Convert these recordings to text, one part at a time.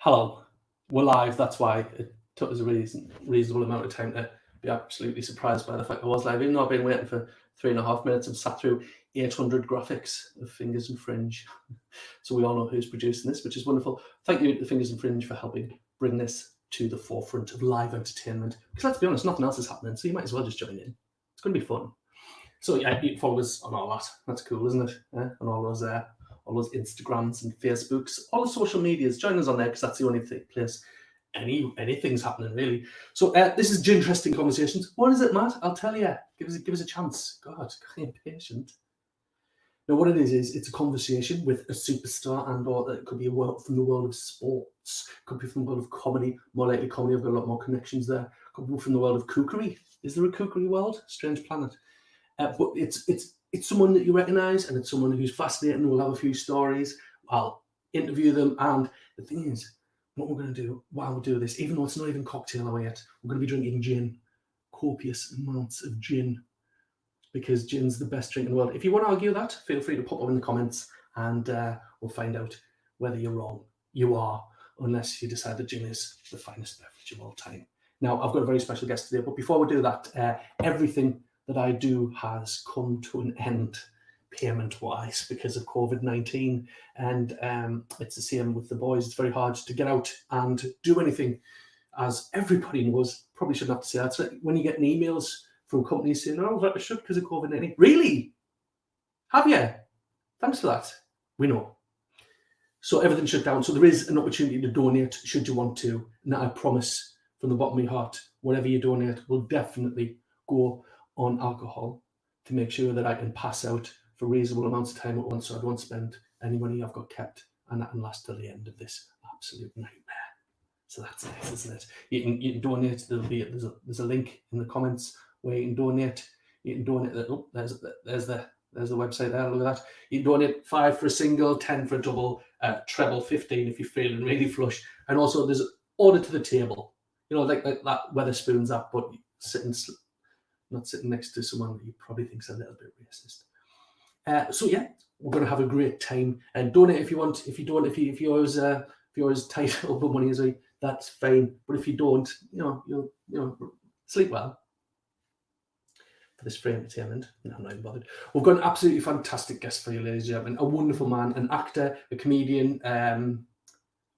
Hello, we're live. That's why it took us a reasonable amount of time to be absolutely surprised by the fact I was live. Even though I've been waiting for 3.5 minutes and sat through 800 graphics of Fingers and Fringe. So we all know who's producing this, which is wonderful. Thank you to Fingers and Fringe for helping bring this to the forefront of live entertainment. Because let's be honest, nothing else is happening, so you might as well just join in. It's going to be fun. So yeah, you follow us on all that. That's cool, isn't it? On all those Instagrams and Facebooks, all the social medias. Join us on there because that's the only place anything's happening really. So this is Ginteresting Conversations. What is it, Matt? I'll tell you. Give us a chance. God, I'm impatient. Now, what it is it's a conversation with a superstar, and/or it could be from the world of sports, could be from the world of comedy. More likely comedy. I've got a lot more connections there. Could be from the world of kookery. Is there a kookery world? Strange planet. But it's someone that you recognise, and it's someone who's fascinating. We'll have a few stories. I'll interview them, and the thing is, what we're going to do while we do this, even though it's not even cocktail hour yet, we're going to be drinking gin, copious amounts of gin, because gin's the best drink in the world. If you want to argue that, feel free to pop up in the comments, and we'll find out whether you're wrong. You are, unless you decide that gin is the finest beverage of all time. Now, I've got a very special guest today, but before we do that, everything that I do has come to an end payment-wise because of COVID-19, and it's the same with the boys. It's very hard to get out and do anything, as everybody knows. Probably shouldn't have to say that. So when you get emails from companies saying, "Oh, that was shut because of COVID-19," really? Have you? Thanks for that. We know. So everything's shut down. So there is an opportunity to donate should you want to. And I promise from the bottom of my heart, whatever you donate will definitely go on alcohol to make sure that I can pass out for reasonable amounts of time at once, so I don't spend any money I've got kept, and that can last till the end of this absolute nightmare. So that's nice, isn't it? You can donate. There's a link in the comments where you can donate. You can donate. Oh, there's the website there. Look at that. You can donate $5 for a single, 10 for a double, treble, 15 if you're feeling really flush. And also there's order to the table. You know, like that Wetherspoons app, but not sitting next to someone that you probably think's a little bit racist. So yeah, we're going to have a great time. And donate if you want. If you don't, if you're as tight up with money as I, that's fine. But if you don't, you'll sleep well. For this free entertainment, no, I'm not even bothered. We've got an absolutely fantastic guest for you, ladies and gentlemen. A wonderful man, an actor, a comedian,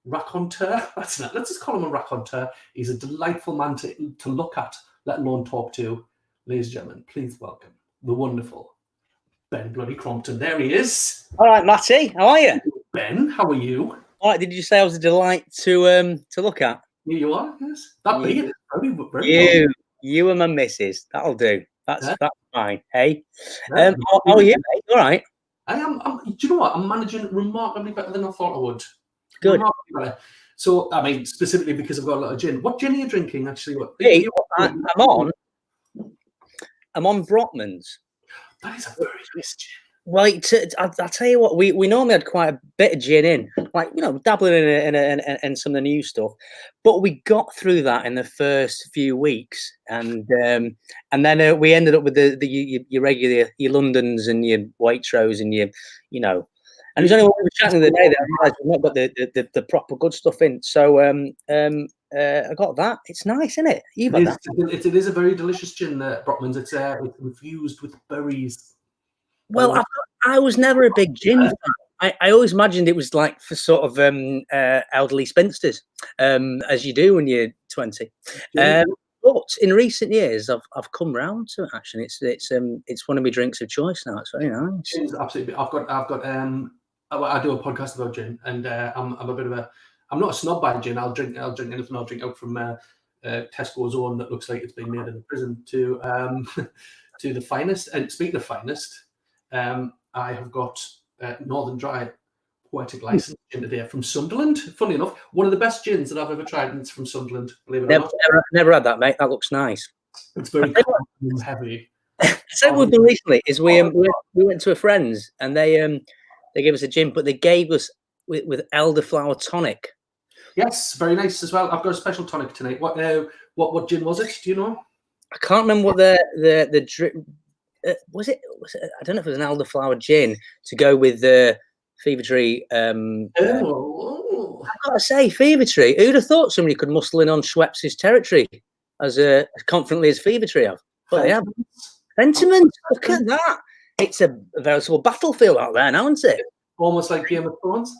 raconteur. Let's just call him a raconteur. He's a delightful man to look at, let alone talk to. Ladies and gentlemen, please welcome the wonderful Ben bloody Crompton. There he is. All right, Matty, how are you? Ben, how are you? All right, did you say I was a delight to look at? Here you are, yes. That beard, very you and my missus. That'll do. That's fine. Hey, how are you, mate? All right. I am. Do you know what? I'm managing remarkably better than I thought I would. Good. So, I mean, specifically because I've got a lot of gin. What gin are you drinking, actually? I'm on Brockman's. That is a very nice gin. Well, I'll tell you what, we normally had quite a bit of gin in, like, dabbling in some of the new stuff, but we got through that in the first few weeks, and then we ended up with your regular, your Londons and your Waitrose and your, and it was only when we were chatting the other day that I realised we've not got the proper good stuff in. So I got that. It's nice, isn't it? It is a very delicious gin, Brockman's. It's infused with berries. Well, I was never a big gin fan. I always imagined it was like for sort of elderly spinsters, as you do when you're 20. But in recent years, I've come round to it. Actually, it's one of my drinks of choice now. It's very nice. Gin's absolutely. I've got. I do a podcast about gin, and I'm a bit of a. I'm not a snob by gin. I'll drink anything. I'll drink out from Tesco's own that looks like it's been made in a prison to the finest. And speaking of finest. I have got Northern Dry Poetic License gin today from Sunderland. Funny enough, one of the best gins that I've ever tried, and it's from Sunderland. Believe it or not. Never had that, mate. That looks nice. It's very heavy. So what we've done recently is we went to a friend's, and they gave us a gin, but they gave us with elderflower tonic. Yes, very nice as well. I've got a special tonic tonight. What gin was it? Do you know? I can't remember what the was it. I don't know if it was an elderflower gin to go with the Fever Tree. Oh. I've got to say, Fever Tree. Who'd have thought somebody could muscle in on Schweppes' territory as confidently as Fever Tree have? But they have. Sentiments. Look at that. It's a veritable battlefield out there now, isn't it? Almost like Game of Thrones.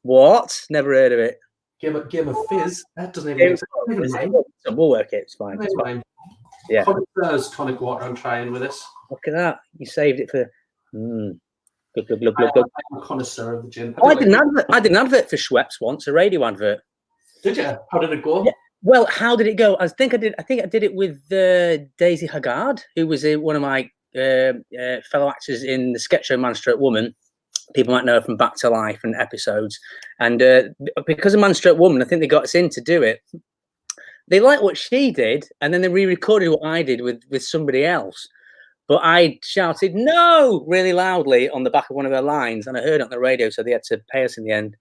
What? Never heard of it. Game of Fizz. That doesn't even make sense. We'll work it. It's fine. It's fine. Yeah. Tonic water I'm trying with this. Look at that. You saved it for. Good. I'm a connoisseur of the gin. I did an advert for Schweppes once, a radio advert. Did you? How did it go? Yeah. Well, how did it go? I think I did it with Daisy Haggard, who was one of my fellow actors in the sketch show Man Stroke Woman. People might know her from Back to Life and episodes. And because of Man Stroke Woman, I think they got us in to do it. They liked what she did, and then they re-recorded what I did with somebody else. But I shouted "no" really loudly on the back of one of their lines, and I heard it on the radio, so they had to pay us in the end.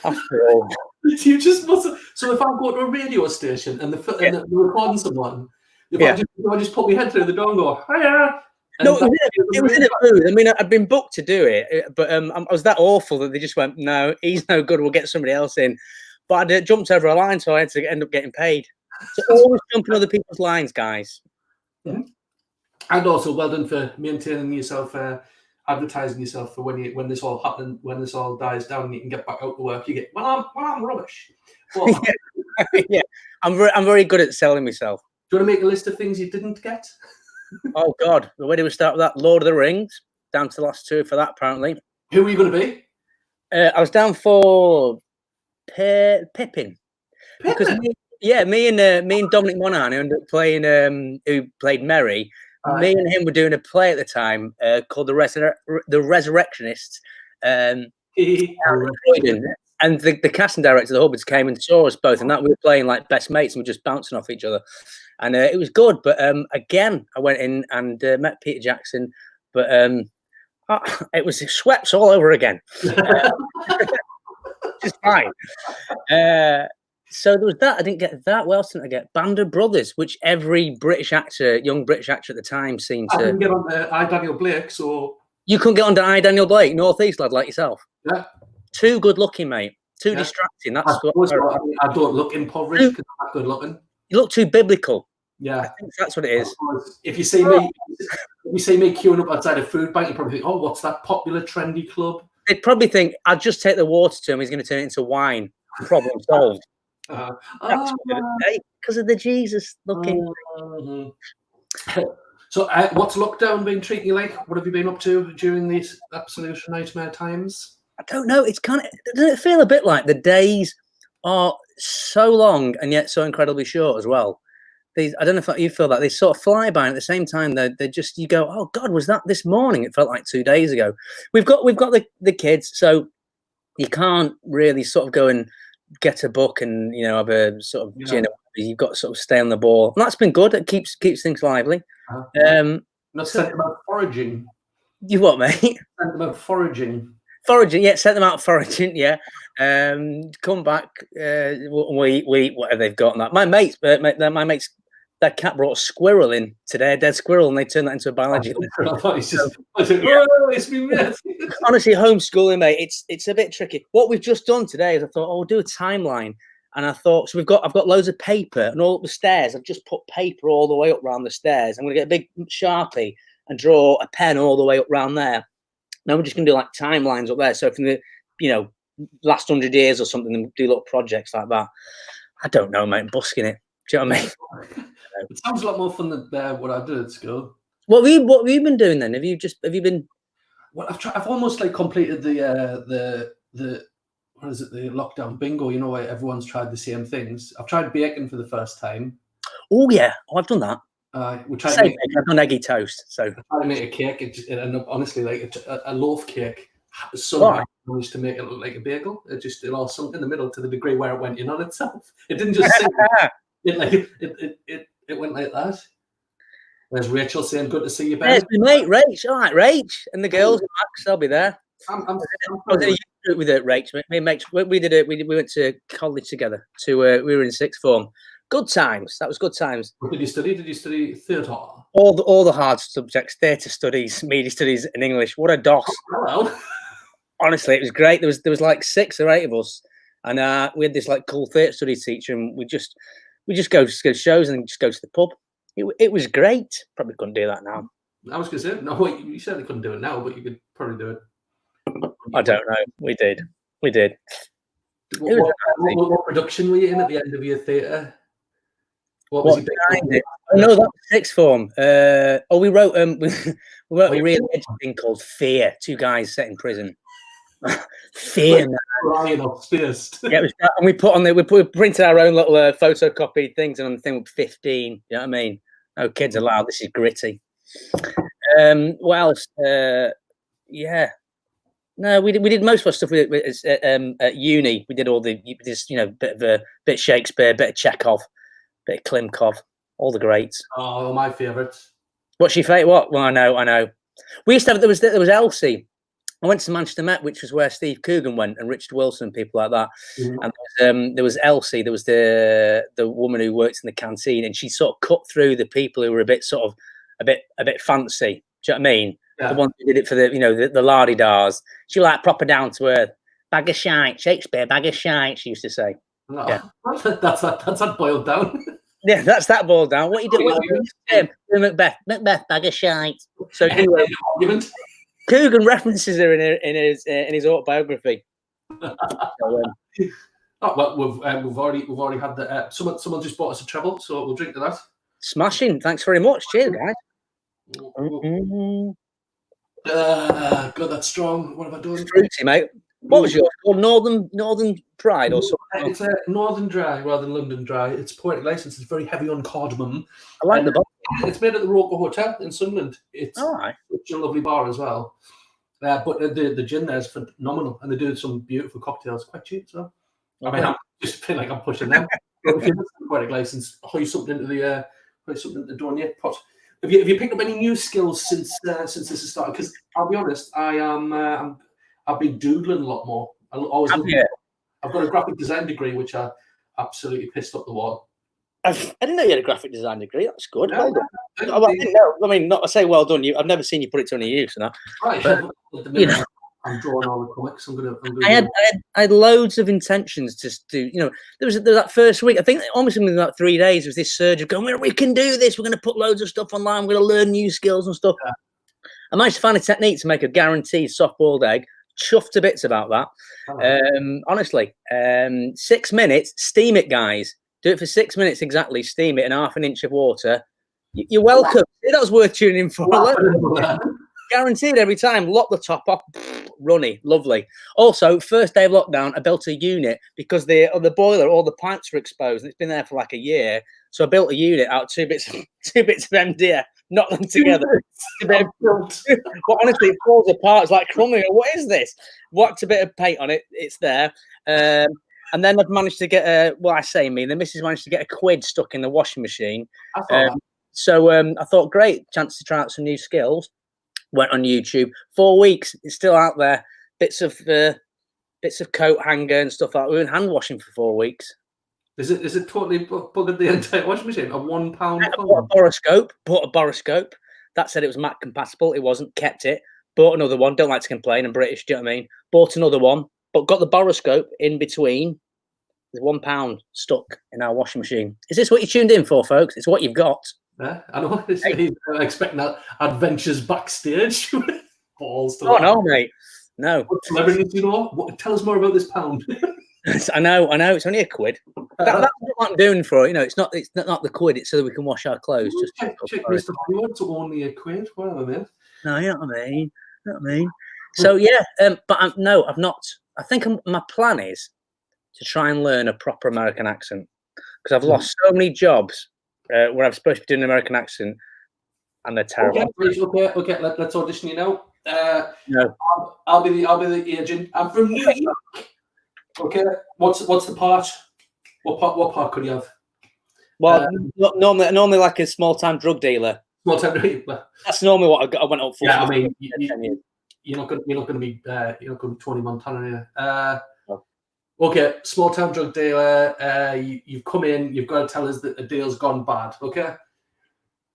After all, you just must. So if I go to a radio station and they're recording someone, I just put my head through the door and go, "Hiya." No, it was in a booth. I mean, I'd been booked to do it, but I was that awful that they just went, "No, he's no good. We'll get somebody else in." But I jumped over a line, so I had to end up getting paid. So always jumping other people's lines, guys. Mm-hmm. And also, well done for maintaining yourself, advertising yourself for when this all happens, when this all dies down, and you can get back out to work. You get, well, I'm rubbish. But, yeah, I'm very good at selling myself. Do you want to make a list of things you didn't get? Oh God, where do we start with that? Lord of the Rings, down to the last two for that. Apparently, who were you going to be? I was down for Pippin. Because me and Dominic Monaghan, who ended up playing, who played Merry. Me and him were doing a play at the time called The Resurrectionists. And the casting director, the Hubbards, came and saw us both, and that we were playing like best mates, and we were just bouncing off each other. And it was good. But again, I went in and met Peter Jackson, but it was Schweppes all over again. Just fine. So there was that. I didn't get that. What else didn't I get? Band of Brothers, which every British actor, young British actor at the time, seemed to. I didn't get on I, Daniel Blake, so. You couldn't get onto I, Daniel Blake, North East lad like yourself. Yeah. Too good looking, mate. Too distracting. That's I don't look impoverished because I'm not good looking. You look too biblical. Yeah. I think that's what it is. If you see me, queuing up outside a food bank, you probably think, "Oh, what's that popular trendy club?" They'd probably think, "I'd just take the water to him. He's going to turn it into wine. Problem solved." Because of the Jesus looking. So, what's lockdown been treating you like? What have you been up to during these absolute nightmare times? I don't know. It's kind of, doesn't it feel a bit like the days are so long and yet so incredibly short as well? I don't know if you feel that they sort of fly by, and at the same time they just, you go, "Oh God, was that this morning?" It felt like 2 days ago. We've got the kids, so you can't really sort of go and get a book and have a sort of gin. You've got to sort of stay on the ball, and that's been good. It keeps things lively. Not sent them out foraging. You what, mate? Sent them out foraging. Foraging, yeah. Sent them out foraging, yeah. Come back. We eat whatever they've got. And that my mates, their cat brought a squirrel in today, a dead squirrel, and they turned that into a biology lesson. Honestly, homeschooling, mate, it's a bit tricky. What we've just done today is I thought, we'll do a timeline. And I thought, so I've got loads of paper, and all up the stairs, I've just put paper all the way up round the stairs. I'm going to get a big Sharpie and draw a pen all the way up round there. Now we're just going to do like timelines up there. So from the, last 100 years or something, and do little projects like that. I don't know, mate. I'm busking it. Do you know what I mean? It sounds a lot more fun than what I did at school. What have you been doing then? Have you been? Well, I've almost like completed the what is it? The lockdown bingo. Where everyone's tried the same things. I've tried bacon for the first time. Oh yeah, I've done that. We tried. I've done eggy toast. So I tried to make a cake. It ended up honestly like a loaf cake. Somehow managed to make it look like a bagel. It all sunk in the middle to the degree where it went in on itself. It didn't just sink. It went like that. There's Rachel saying, "Good to see you, Ben." There's my mate, Rach. All right, Rach, and the girls, Max, they'll be there. I was in a youth group with Rach. Me and Max, we did it. We went to college together. We were in sixth form. Good times. That was good times. What did you study? Did you study theatre? All the hard subjects: theatre studies, media studies, and English. What a DOS! Hello. honestly, it was great. There was like 6 or 8 of us, and we had this like cool theatre studies teacher, and we just go to shows and just go to the pub. It was great. Probably couldn't do that now. I was going to say, no, wait, you certainly couldn't do it now, but you could probably do it. I don't know. We did. What production were you in at the end of your theatre? What was it? Oh, no, that was 6th form. We wrote we wrote a real edgy thing called Fear. 2 guys set in prison. Fear, man. Ryan obsessed. Yeah, it was, and we printed our own little photocopied things, and on the thing with 15. You know what I mean? No kids allowed. This is gritty. What else? Yeah. No, we did most of our stuff at uni. We did all the bit of Shakespeare, bit of Chekhov, bit of Klimkov, all the greats. Oh, my favourites. What's your favourite? What? Well, I know. We used to have there was Elsie. I went to Manchester Met, which was where Steve Coogan went, and Richard Wilson and people like that. Mm-hmm. And there was Elsie. There was the woman who works in the canteen, and she sort of cut through the people who were a bit fancy. Do you know what I mean? Yeah. The ones who did it for the lardy-dars. She was like proper down to earth. Bag of shite, Shakespeare, bag of shite, she used to say. No, yeah. That's that boiled down. Yeah, that's that boiled down. What are you doing? Macbeth, bag of shite. So Coogan references her in his autobiography. Well, we've already had the someone just bought us a treble, so we'll drink to that. Smashing! Thanks very much. Cheers, guys. God, that's strong. What have I done? Fruity, mate. What was yours called? Northern Pride or something? It's a Northern Dry rather than London Dry. It's poetic license. It's very heavy on cardamom. I like the bar. It's made at the Roker Hotel in Sunderland. It's such a lovely bar as well. But the gin there is phenomenal, and they do some beautiful cocktails, quite cheap. So I mean, I just feel like I'm pushing them. If you poetic license, hoist something into the Dornier pot. Have you picked up any new skills since this has started? Because I'll be honest, I've been doodling a lot more. I've got a graphic design degree, which I absolutely pissed up the wall. I didn't know you had a graphic design degree. That's good. Yeah, well done. I didn't know. I mean, not to say well done. I've never seen you put it to any use. And that. Right. But, I'm drawing all the comics. I had loads of intentions to do. There was that first week. I think almost in like 3 days, there was this surge of going, we can do this. We're going to put loads of stuff online. We're going to learn new skills and stuff. Yeah. I managed to find a technique to make a guaranteed soft-boiled egg. Chuffed to bits about that. Honestly, 6 minutes. Steam it, guys. Do it for 6 minutes exactly. Steam it in half an inch of water. You're welcome. That was worth tuning in for. Guaranteed every time. Lock the top off. Runny. Lovely. Also, first day of lockdown, I built a unit because the boiler, all the pipes were exposed. And it's been there for like a year. So I built a unit out of two bits of MDF, knocked them together. But honestly, it falls apart. It's like crumbling. What is this? Whacked a bit of paint on it. It's there. And then I've managed to get the missus managed to get a quid stuck in the washing machine. So I thought, great, chance to try out some new skills. Went on YouTube. 4 weeks, it's still out there. Bits of coat hanger and stuff like that. We were hand washing for 4 weeks. Is it totally buggered the entire washing machine? A £1 phone? I bought a boroscope. That said it was Mac compatible. It wasn't. Kept it. Bought another one. Don't like to complain. I'm British. Do you know what I mean? Bought another one, but got the boroscope in between. There's £1 stuck in our washing machine. Is this what you tuned in for, folks? It's what you've got. Yeah, I know. He's expecting that adventures backstage. Balls to no, mate. No. What celebrities, tell us more about this pound. I know. It's only a quid. That's what I'm doing for it. It's not the quid. It's so that we can wash our clothes. Just check Mr. Hollywood to only a quid. Whatever, man. No, you know what I mean. So yeah, but I've not. I think my plan is to try and learn a proper American accent because I've lost so many jobs where I'm supposed to be doing an American accent, and they're terrible. Okay. Let's audition you now. No, I'll be the agent. I'm from New York. Okay, what's the part? What part could you have? Well, normally like a small-time drug dealer. Small-time drug dealer. That's normally what I went up for. Yeah, I mean, you're not going to be Tony Montana here. Okay, small-time drug dealer. You've come in. You've got to tell us that the deal's gone bad. Okay.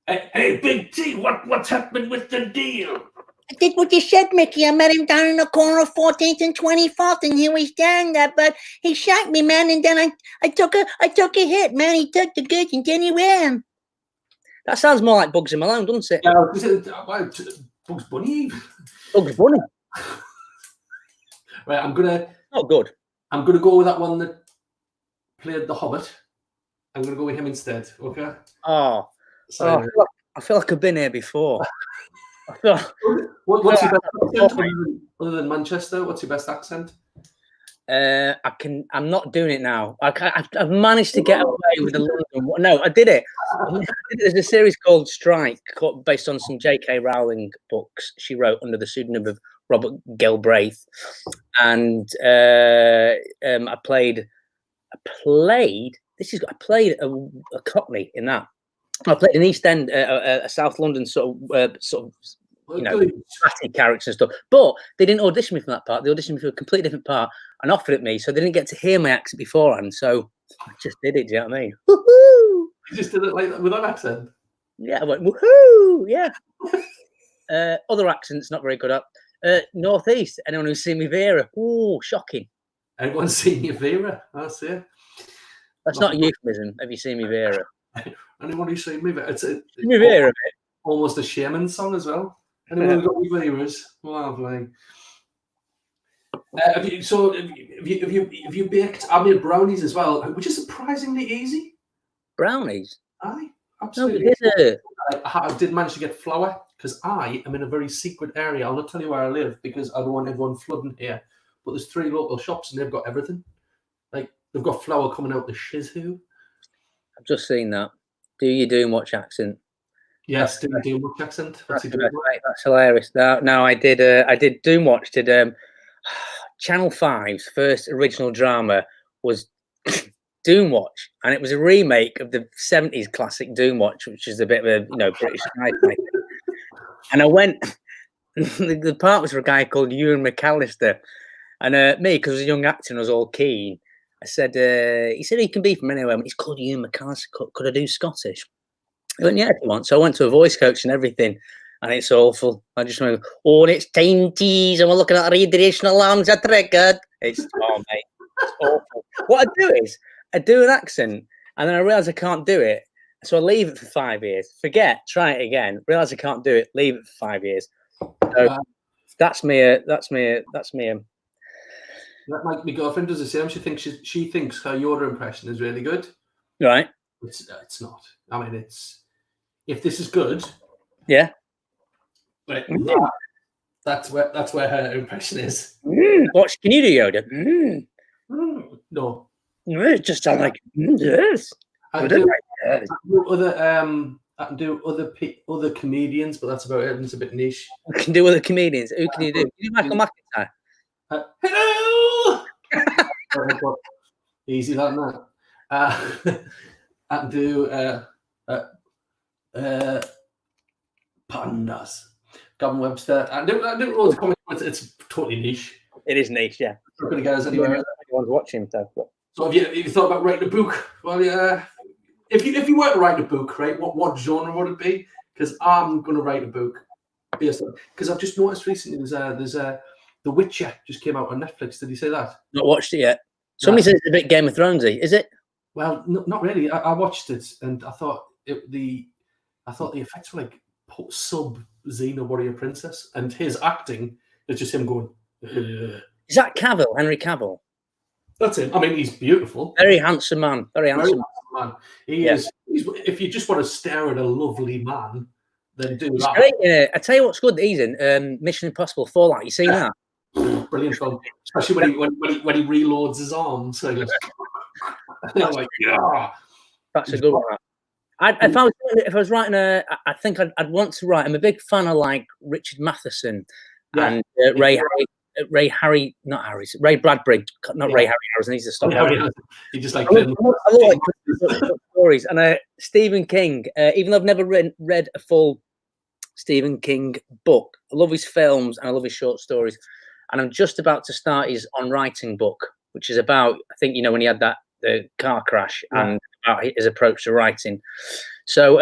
Hey, Big T, what's happened with the deal? I did what you said, Mickey. I met him down in the corner of 14th and 24th, and he was down there, but he shot me, man. And then I took a hit, man. He took the goods and then he ran. That sounds more like Bugsy Malone, doesn't it? Yeah, Bugs Bunny. Bugs Bunny. Right, I'm gonna. Not good. I'm gonna go with that one that played the Hobbit. I'm gonna go with him instead. Okay. Oh, I feel like I've been here before. What's your best accent other than Manchester? What's your best accent? I'm not doing it now. I've managed to get away with the London. No, I did it. There's a series called Strike, based on some J.K. Rowling books she wrote under the pseudonym of Robert Galbraith, and I played a Cockney in that. I played an East End, a South London sort of fatty characters and stuff. But they didn't audition me for that part. They auditioned me for a completely different part and offered it me, so they didn't get to hear my accent beforehand. So I just did it. Do you know what I mean? Woohoo! You just did it like that with that accent. Yeah, I went woohoo! Yeah. Other accents not very good at. Northeast. Anyone who's seen me Vera? Ooh, shocking. Everyone's seen you Vera. I see. That's not a euphemism. Have you seen me Vera? Anyone who's seen me Vera? It's me Vera. Almost a shaman song as well. Anyone who's got me Veras? Lovely. Have you baked? I made brownies as well, which is surprisingly easy. Brownies? Aye, absolutely. No, I did manage to get flour because I am in a very secret area. I'll not tell you where I live because I don't want everyone flooding here. But there's 3 local shops and they've got everything. Like they've got flour coming out the shizu. I've just seen that. Do you do much accent? Yes, do Doomwatch accent. What's he doing? That's hilarious. No, I did Doomwatch. Did Channel 5's first original drama was Doomwatch, and it was a remake of the 70s classic Doomwatch, which is a bit of a British sci-fi. And I went. The part was for a guy called Ewan McAllister, and me, because I was a young actor and I was all keen. I said, he said he can be from anywhere. He's called Ewan McAllister. Could I do Scottish? He went, yeah, if you want. So I went to a voice coach and everything, and it's awful. I just went, oh, and it's dainties, and we're looking at rediretional alarms are triggered. It's, oh, mate, it's awful. What I do is, I do an accent, and then I realise I can't do it. So I leave it for 5 years. Forget, try it again. Realise I can't do it, leave it for 5 years. So that's me. Like my girlfriend does the same. She thinks her Yoda impression is really good. Right. It's not. I mean, if this is good, yeah. Right, that's where her impression is. What can you do, Yoda? No. It just sounds like yes. I can do other comedians, but that's about it. And it's a bit niche. You can do other comedians. Who can you do? Can you do Michael McIntyre? Hello. Easy like that. I can do pandas. Gavin Webster. I do loads of comments. It's totally niche. It is niche, yeah. Not going to get us anywhere. Everyone's watching stuff. So have you thought about writing a book? Well, yeah. If you were to write a book, right, what genre would it be? Because I'm going to write a book based on, because I've just noticed recently there's The Witcher just came out on Netflix. Did you say that? Not watched it yet. Somebody says it's a bit Game of Thronesy. Is it? Well, not really. I watched it and I thought the effects were like sub Xena Warrior Princess, and his acting is just him going. Is that Cavill, Henry Cavill? That's him. I mean, he's beautiful. Very handsome man. Very handsome man. He is. If you just want to stare at a lovely man, then do that. Great, yeah. I tell you what's good that he's in Mission Impossible Fallout. You seen that? Brilliant film, especially when he reloads his arms. So I'm like, yeah, that's a good one. If I was writing I think I'd want to write. I'm a big fan of like Richard Matheson and Ray Bradbury, not Ray Harryhausen. He's a stop. He just like. I like stories and Stephen King. Even though I've never read a full Stephen King book, I love his films and I love his short stories. And I'm just about to start his On Writing book, which is about, I think, when he had the car crash and about his approach to writing. So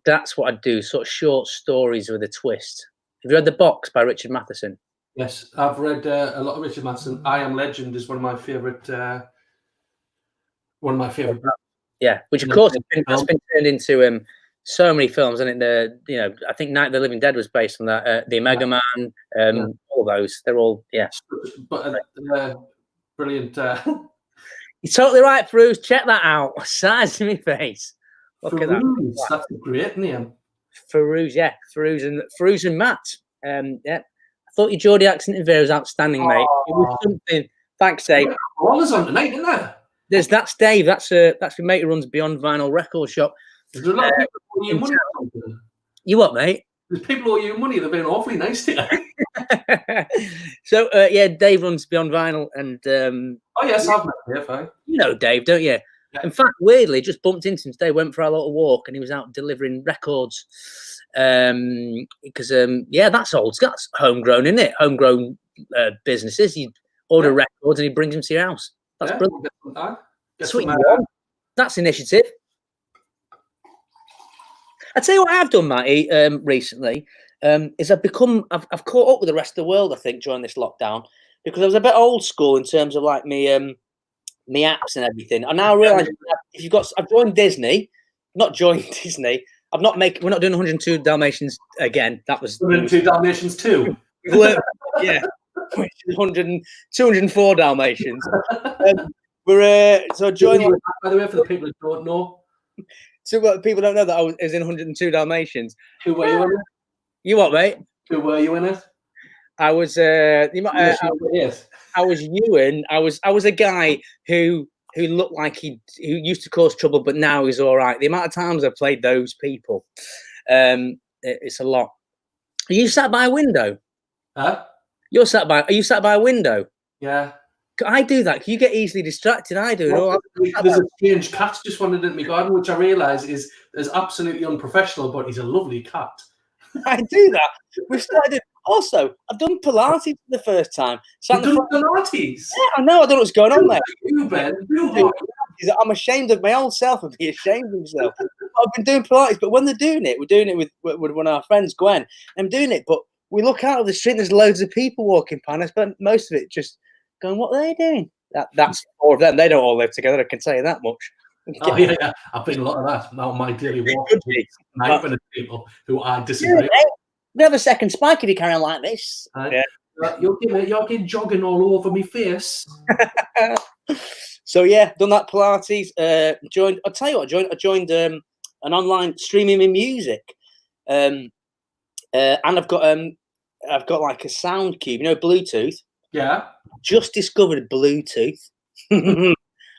that's what I do, sort of short stories with a twist. Have you read The Box by Richard Matheson? Yes, I've read a lot of Richard Matheson. I Am Legend is one of my favourite. Yeah, which of course has been turned into so many films, and I think Night of the Living Dead was based on that. The Omega Man, all those, they're all But brilliant. You're totally right, Farouz. Check that out. Size of my face. Look at that. That's a great name. Farouz, yeah, Farouz and Matt. Yeah, I thought your Geordie accent in there was outstanding, mate. It was something. Thanks, Dave. All is on tonight, isn't there? That's Dave. That's your mate who runs Beyond Vinyl Record Shop. There's a lot of people who owe you money. You what, mate? There's people who owe you money. They've been awfully nice to you. So yeah, Dave runs Beyond Vinyl, and oh yes, I've met him. You know Dave, don't you? Yeah. In fact, weirdly, just bumped into him today. Went for a little walk, and he was out delivering records. Because that's old. That's homegrown, isn't it? Homegrown businesses. You order records, and he brings them to your house. That's brilliant. Sweet. That's initiative. I tell you what I've done, Matty, recently, is I've caught up with the rest of the world, I think, during this lockdown, because I was a bit old school in terms of like me apps and everything. I now realise I've joined Disney, not joined Disney. We're not doing 102 Dalmatians again. That was 102 Dalmatians 2. Yeah. 204 Dalmatians. We're so joining. By the way, for the people who don't know, so people don't know that I was in 102 Dalmatians. Who were you in it? You what, mate? Who were you in it? I was. I was Ewan. I was a guy who looked like who used to cause trouble, but now he's all right. The amount of times I've played those people, it's a lot. Are you sat by a window? Huh? Are you sat by a window? Yeah. I do that. You get easily distracted. I do. Well, there's a strange cat just wandered into my garden, which I realise is absolutely unprofessional, but he's a lovely cat. I do that. We've started. Also, I've done Pilates for the first time. You've done Pilates? Yeah, I know. I don't know what's going on there. You, Ben. I'm ashamed of my old self and be ashamed of myself. I've been doing Pilates, but when they're doing it, we're doing it with one of our friends, Gwen. I'm doing it, but we look out of the street and there's loads of people walking past us, but most of it just going, what are they doing? That's 4 of them. They don't all live together, I can tell you that much. Oh, yeah. I've been a lot of that. Now my daily walk with people who I disagree with. We have a second spike if you carry on like this. You're getting jogging all over my face. So yeah, done that Pilates. I joined an online streaming in music, and I've got like a sound cube, Bluetooth. Yeah. Just discovered Bluetooth.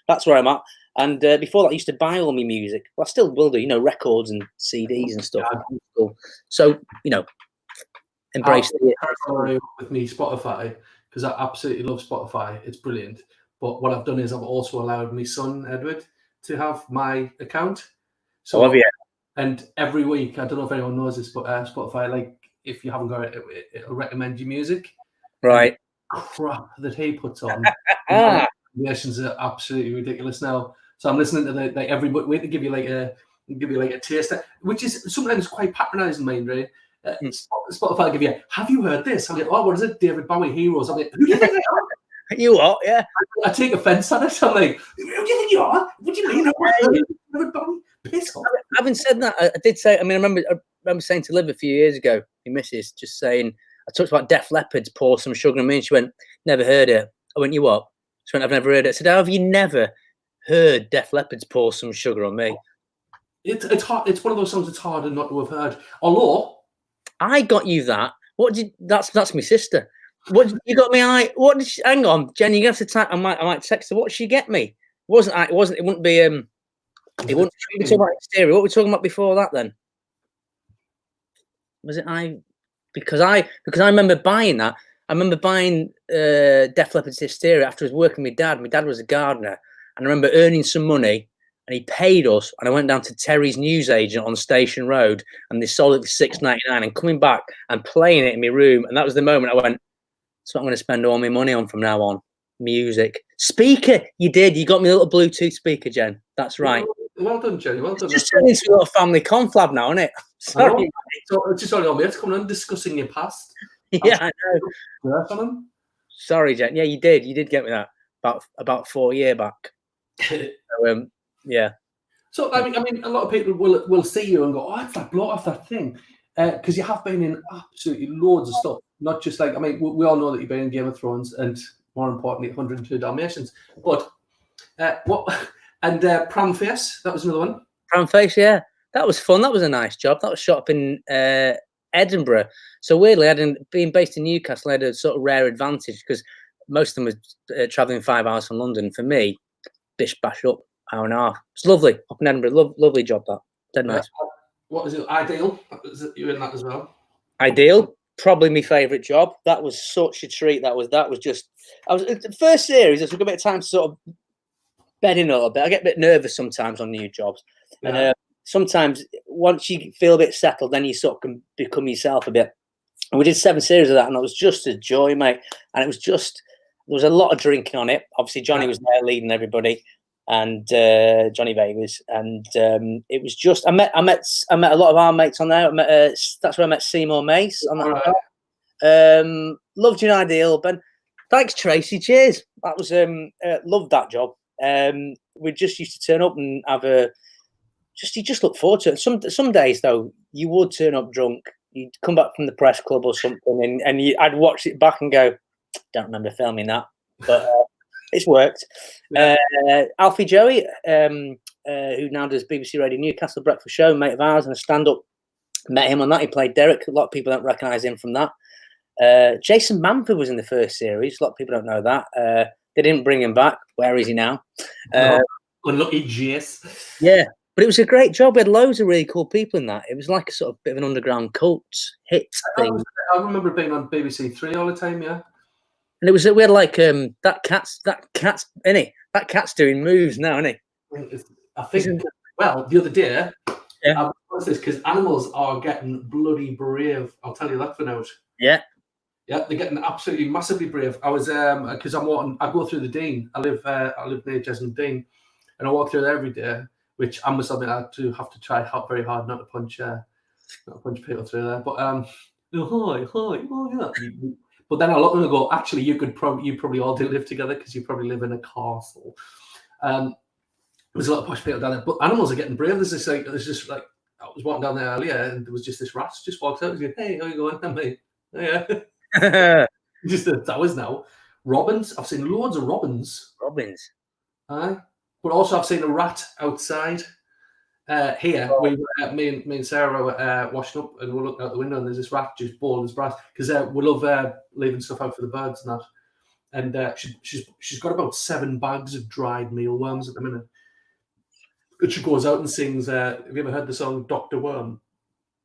That's where I'm at. And before that, I used to buy all my music. Well, I still will do, records and CDs and stuff. Yeah. So, embrace it. With me, Spotify, because I absolutely love Spotify. It's brilliant. But what I've done is I've also allowed my son, Edward, to have my account. So, have you? And every week, I don't know if anyone knows this, but Spotify, like, if you haven't got it, it'll recommend you music. Right. Crap that he puts on. Recommendations are absolutely ridiculous now. So I'm listening to every week to give you like a taste, which is sometimes quite patronising, mind, right? Spotify give you, have you heard this? I'm like, oh, what is it? David Bowie Heroes. I'm like, who do you think I am? You are, yeah. I take offence at it. I'm like, who do you think you are? What do you mean? David Bowie? Piss off. Having said that, I did say, I remember saying to Liv a few years ago, your missus, just saying, I talked about Def Leppard's Pour Some Sugar on Me, and she went, never heard it. I went, you what? She went, I've never heard it. I said, how have you never heard Def Leppard's Pour Some Sugar on Me? It's hard. It's one of those songs it's harder not to have heard. Although I got you that. That's my sister. What you got me? What did she, hang on, Jen, you have to type. I might text her. What did she get me? It wouldn't be it wouldn't be talking about Hysteria. What were we talking about before that then? Was it because I remember buying that. I remember buying Def Leppard's Hysteria after I was working with my dad. My dad was a gardener, and I remember earning some money, and he paid us. And I went down to Terry's newsagent on Station Road, and they sold it for $6.99. And coming back and playing it in my room, and that was the moment I went, "That's what I'm going to spend all my money on from now on." Music speaker. You did. You got me a little Bluetooth speaker, Jen. That's right. Well done, Jenny. Well done. It's just turning into a little family conflab now, isn't it? Sorry. So it's just all your mates coming on discussing your past. Yeah, I know. Work on them. Sorry, Jen. Yeah, you did. You did get me that about 4 years back. So, yeah. So I mean, a lot of people will see you and go, "Oh, it's that bloke off that thing," because you have been in absolutely loads of stuff. Not just like, I mean, we all know that you've been in Game of Thrones and, more importantly, 102 Dalmatians. But what? And Pram Face, that was another one. Pram Face, yeah, that was fun. That was a nice job. That was shot up in Edinburgh. So weirdly, being based in Newcastle, I had a sort of rare advantage because most of them were traveling 5 hours from London. For me, bish bash up, hour and a half. It's lovely up in Edinburgh. Lovely job, that. Dead nice. What was it? Ideal? You were in that as well? Ideal. Probably my favourite job. That was such a treat. That was just. The first series. It took a bit of time to sort of bed in a little bit. I get a bit nervous sometimes on new jobs, and sometimes once you feel a bit settled, then you sort of can become yourself a bit. And we did 7 series of that, and it was just a joy, mate. And it was just, there was a lot of drinking on it. Obviously, Johnny was there leading everybody, and Johnny Vegas, and it was just. I met a lot of our mates on there. That's where I met Seymour Mace on that. Loved you, Ideal, Ben. Thanks, Tracy. Cheers. That was loved that job. We just used to turn up and have you just look forward to it. Some days though, you would turn up drunk. You'd come back from the press club or something, and I'd watch it back and go, don't remember filming that, but it's worked. Alfie Joey, who now does BBC Radio Newcastle Breakfast Show, mate of ours and a stand-up, met him on that. He played Derek. A lot of people don't recognise him from that. Jason Manford was in the first series. A lot of people don't know that. They didn't bring him back. Where is he now? Unlucky Jace. Yeah, but it was a great job. We had loads of really cool people in that. It was like a sort of bit of an underground cult hit thing. I remember being on BBC 3 all the time, yeah. And it was, we had like that cat's in it. That cat's doing moves now, isn't he? I think. Well, the other day, I was this because animals are getting bloody brave. I'll tell you that for now. Yeah. Yeah, they're getting absolutely massively brave. I was because I'm walking. I go through the Dean. I live near Jesmond Dean, and I walk through there every day. Which I must admit, I do have to try very hard not to punch people through there. But hi, oh yeah. But then I look and I go, actually, you probably all do live together because you probably live in a castle. There's a lot of posh people down there, but animals are getting brave. There's just like I was walking down there earlier, and there was just this rat just walked out and said, "Hey, how you going?" I'm like, "Oh, yeah." Just that was now. Robins. I've seen loads of robins. Aye. But also I've seen a rat outside here. Me and Sarah were washing up and we're looking out the window and there's this rat just bold as brass because we love leaving stuff out for the birds and that. And she's got about 7 bags of dried mealworms at the minute. And she goes out and sings. Have you ever heard the song "Dr. Worm"?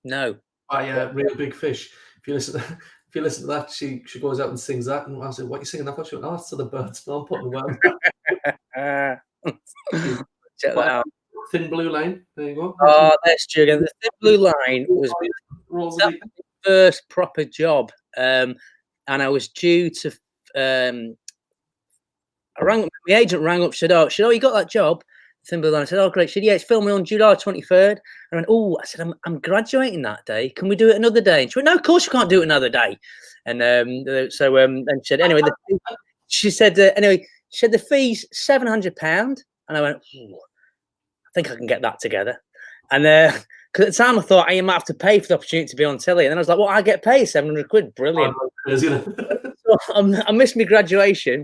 No. By Real Big Fish. If you listen to that, she goes out and sings that. And I said, "What are you singing that for?" She went, "Oh, it's so the birds know I'm putting the worm." Check that out. Thin Blue Line. There you go. Oh, that's true. The Thin Blue Line was my first proper job, and I was due to. My agent rang up. Said, "Oh, you got that job?" Thin Blue Line. I said, "Oh, great." She said, "Yeah, it's filming on July 23rd." I went, "Oh," I said, "I'm graduating that day. Can we do it another day?" And she went, "No, of course you can't do it another day." And and she said, "Anyway," she said, "Anyway." She said the fee's £700, and I went, I think I can get that together. And because at the time I thought I might have to pay for the opportunity to be on telly, and then I was like, "Well, I get paid £700, brilliant." So I missed my graduation,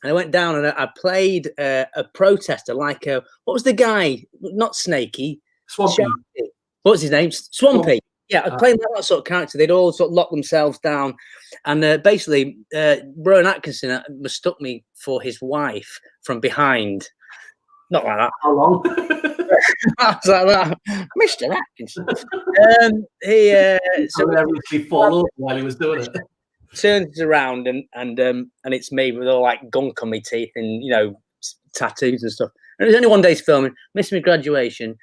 and I went down and I played a protester, like what was the guy? Not Snakey, Swampy. What was his name? Swampy. Yeah, I played that sort of character. They'd all sort of lock themselves down. And basically, Rowan Atkinson mistook me for his wife from behind. Not like that. How long? I was like that. Mr. Atkinson. So everybody followed while he was doing it. Turns around and it's me with all like gunk on my teeth and, tattoos and stuff. And it was only one day's filming. Missed my graduation.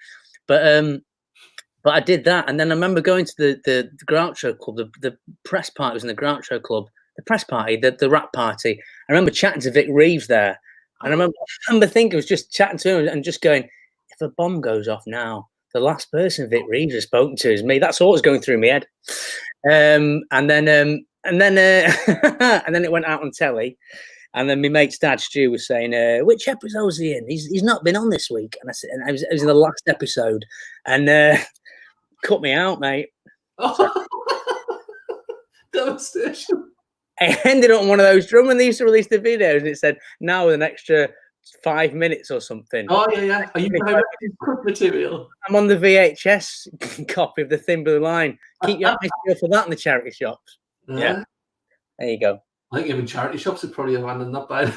But I did that, and then I remember going to the Groucho Club, the press party was in the Groucho Club, the press party, the rap party. I remember chatting to Vic Reeves there, and I remember thinking, I was just chatting to him and just going, if a bomb goes off now, the last person Vic Reeves has spoken to is me. That's all was going through my head. And then and then it went out on telly. And then my mate's dad, Stu, was saying, which episode is he in? He's not been on this week. And I said, and it was in the last episode. And cut me out, mate. Devastation. I ended up on one of those drum when they used to release the videos, and it said now with an extra 5 minutes or something. Oh yeah. Are you material? I'm on the VHS copy of the Thin Blue Line. Keep your eyes peeled for that in the charity shops. Yeah. There you go. I think even charity shops would probably have handled that bad.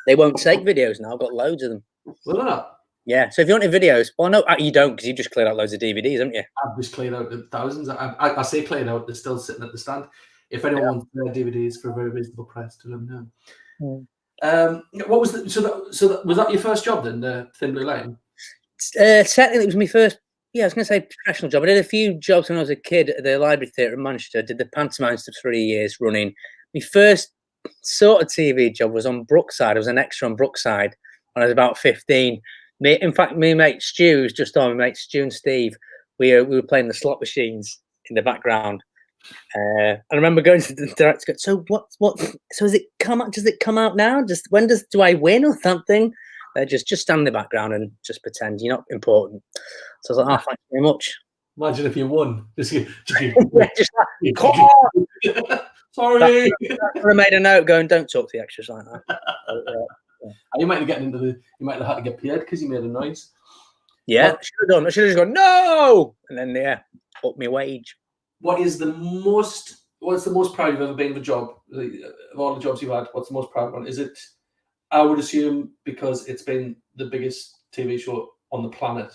They won't take videos now. I've got loads of them. Will they not? Yeah. So if you wanted videos, well, no, you don't, because you just cleared out loads of DVDs, haven't you? I've just cleared out the thousands. I say cleared out. They're still sitting at the stand. If anyone wants their DVDs for a very reasonable price, to let them know. What was the, was that your first job then, the Thin Blue Line? Technically, it was my first. Yeah, I was going to say professional job. I did a few jobs when I was a kid at the Library Theatre in Manchester. Did the pantomimes for 3 years running. My first sort of TV job was on Brookside. I was an extra on Brookside when I was about 15. In fact, me mate Stu was just on. My mate Stu and Steve, we were playing the slot machines in the background. I remember going to the director. So what? So is it come out? Does it come out now? Just when do I win or something? Just stand in the background and just pretend you're not important. So I was like, oh, thank you very much. Imagine if you won. Just sorry. I made a note going, don't talk to the extras like that. You might have getting into you might have had to get paid because you made a noise. Yeah, I should have just gone no, and then up my wage. What's the most proud you've ever been of a job? Of all the jobs you've had, what's the most proud one? Is it, I would assume, because it's been the biggest TV show on the planet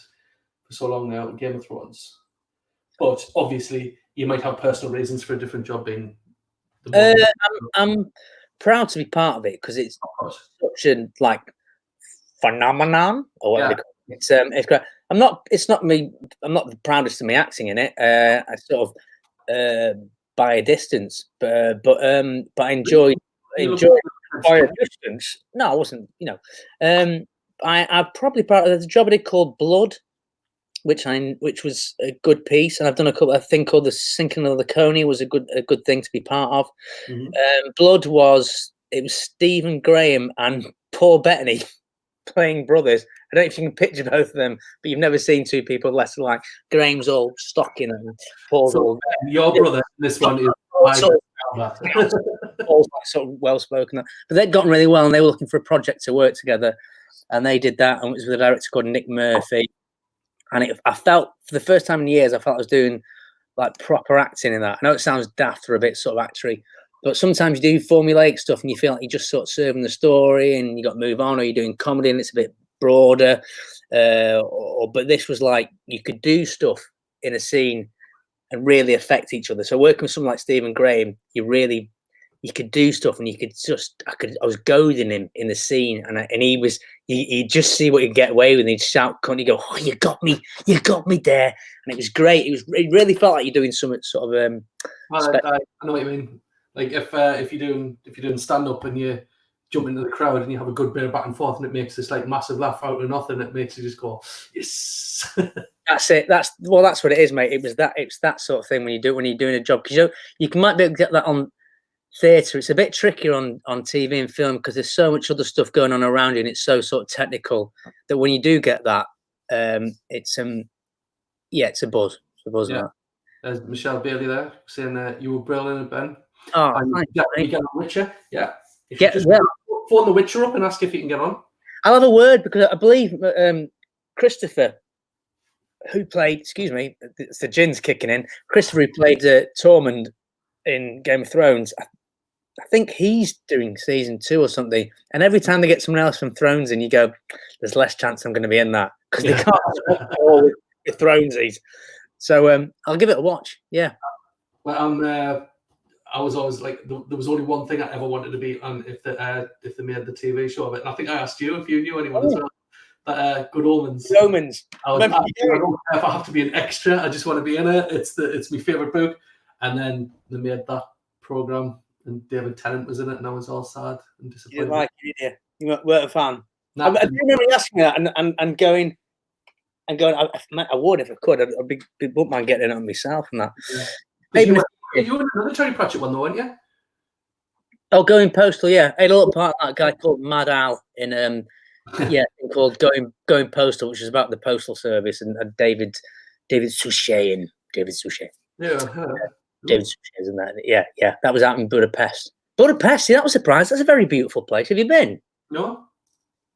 for so long now, Game of Thrones. But obviously, you might have personal reasons for a different job being. I'm proud to be part of it because it's such a phenomenon or whatever. Yeah. It's great. I'm not the proudest of me acting in it. I sort of by a distance, but I enjoyed by a distance. No, I wasn't. I'm probably part of the job I did called Blood, which was a good piece, and I've done a couple. A thing called The Sinking of the Coney was a good thing to be part of. Mm-hmm. Blood was Stephen Graham and Paul Bettany playing brothers. I don't know if you can picture both of them, but you've never seen two people less alike. Graham's all stocky and Paul's all. Your brother, this one is Paul's sort of well spoken, but they'd gotten really well, and they were looking for a project to work together, and they did that, and it was with a director called Nick Murphy. And I felt, for the first time in years, I was doing like proper acting in that. I know it sounds daft or a bit sort of actory, but sometimes you do formulaic stuff and you feel like you're just sort of serving the story and you got to move on, or you're doing comedy and it's a bit broader. But this was like you could do stuff in a scene and really affect each other. So working with someone like Stephen Graham, you could do stuff and you could I was goading him in the scene, and he'd just see what he'd get away with, and he'd shout, "Can't you go? Oh, you got me there!" And it was great. It really felt like you're doing something sort of. I know what you mean. Like if you're doing stand up and you jump into the crowd and you have a good bit of back and forth, and it makes this like massive laugh out of nothing. It makes you just go, yes. That's it. That's what it is, mate. It's that sort of thing when you're doing a job, because you might be able to get that on theatre. It's a bit trickier on TV and film because there's so much other stuff going on around you, and it's so sort of technical that when you do get that, it's a buzz. It's a buzz. Yeah. There's Michelle Bailey there saying that you were brilliant, Ben. Oh, you get on Witcher. Yeah. Phone the Witcher up and ask if you can get on. I'll have a word, because I believe Christopher, who played, excuse me, it's the gin's kicking in. Christopher, who played Tormund in Game of Thrones, I think he's doing season 2 or something. And every time they get someone else from Thrones in, you go, there's less chance I'm going to be in that, because they can't all with Thronesies. So I'll give it a watch. Yeah. Well, I was always like, there was only one thing I ever wanted to be on if they made the TV show of it. And I think I asked you if you knew anyone as well. But Good Omens. Good Omens. I don't care if I have to be an extra. I just want to be in it. It's my favourite book. And then they made that programme, and David Tennant was in it, and I was all sad and disappointed. You didn't like it, did you? You weren't a fan. I do remember asking that and going, and going, I would if I could. I'd be book man getting it on myself and that. Yeah. You were in another Terry Pratchett one though, weren't you? Oh, Going Postal, yeah. I had a little part of that guy called Mad Al in called Going Postal, which is about the postal service, and David Suchet and David Suchet. Yeah. David Suchet, isn't that? Yeah. That was out in Budapest. See, that was a surprise. That's a very beautiful place. Have you been? No.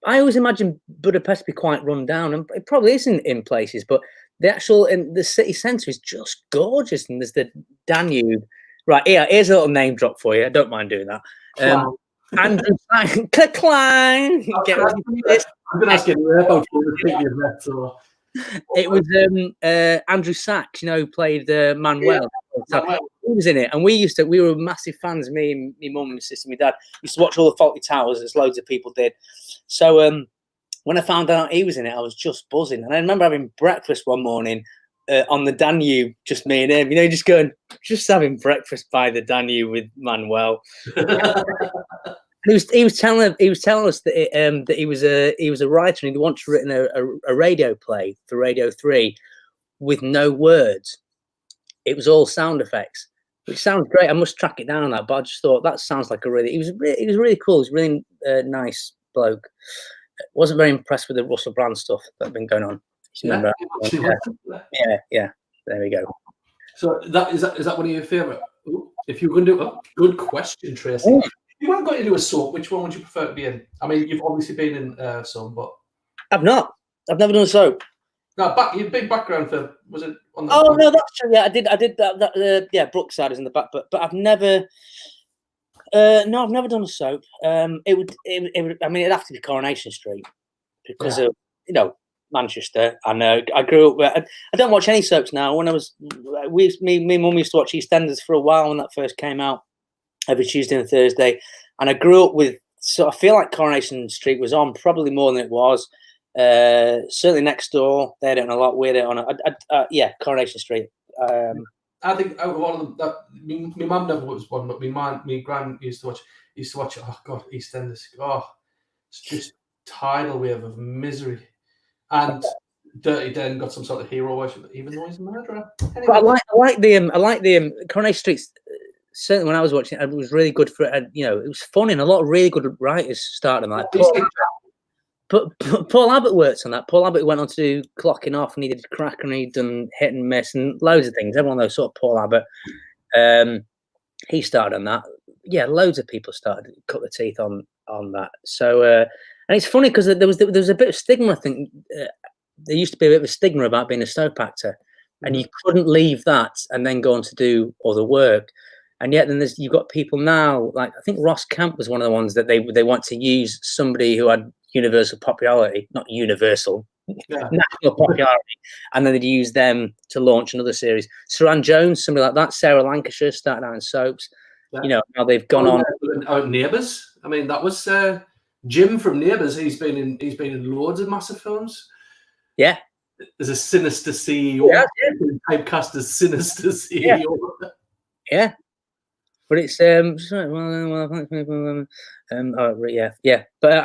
I always imagine Budapest be quite run down, and it probably isn't in places, but the city centre is just gorgeous, and there's the Danube. Right, here's a little name drop for you. I don't mind doing that. Andrew Klein. I'm going to ask you about that. It was Andrew Sachs, who played Manuel. Yeah. He was in it, and we were massive fans. Me and my mum, my sister, my dad used to watch all the Fawlty Towers, as loads of people did. So when I found out he was in it, I was just buzzing. And I remember having breakfast one morning on the Danube, just me and him. Just having breakfast by the Danube with Manuel. He was telling us that he was a writer, and he'd once written a radio play for Radio 3 with no words. It was all sound effects, which sounds great. I must track it down on that, but I just thought that sounds like he was really cool. He was a really nice bloke. Wasn't very impressed with the Russell Brand stuff that had been going on. Yeah. There we go. So is that one of your favourite? If you were going to do good question, Tracy. If you weren't going to do a soap, which one would you prefer to be in? I mean, you've obviously been in some, but I've not. I've never done a soap. No, your big background for was it on the? Oh no, that's true. Yeah, I did that. Brookside is in the back, but I've never. No, I've never done a soap. It would. I mean, it'd have to be Coronation Street because of Manchester. And I grew up. I don't watch any soaps now. When I was, me and Mum used to watch EastEnders for a while when that first came out, every Tuesday and Thursday. And I grew up with. So I feel like Coronation Street was on probably more than it was. Certainly Next Door, they had it on a lot. We had it on Coronation Street. I think out of all of them, my mum never was one, but my gran used to watch. Oh God, EastEnders. Oh, it's just tidal wave of misery. And Dirty Den got some sort of hero worship, even though he's a murderer. Anyway. But I like the Coronation Street. Certainly, when I was watching it, it was really good for it was fun, and a lot of really good writers started on that. But Paul Abbott worked on that. Paul Abbott went on to do Clocking Off, and he did Crack, and he'd done Hit and Miss, and loads of things. Everyone knows sort of Paul Abbott. He started on that. Yeah, loads of people started to cut their teeth on that. So, and it's funny because there was a bit of stigma. I think there used to be a bit of a stigma about being a soap actor, and you couldn't leave that and then go on to do other work. And yet, then you've got people now, like I think Ross Camp was one of the ones that they want to use somebody who had universal popularity, not universal, national popularity, and then they'd use them to launch another series. Saran Jones, somebody like that. Sarah Lancashire started out in soaps. Yeah. Now they've gone on. Neighbours. I mean, that was Jim from Neighbours. He's been in loads of massive films. Yeah. There's a sinister CEO. Yeah. Typecast as sinister CEO. Yeah. But it's But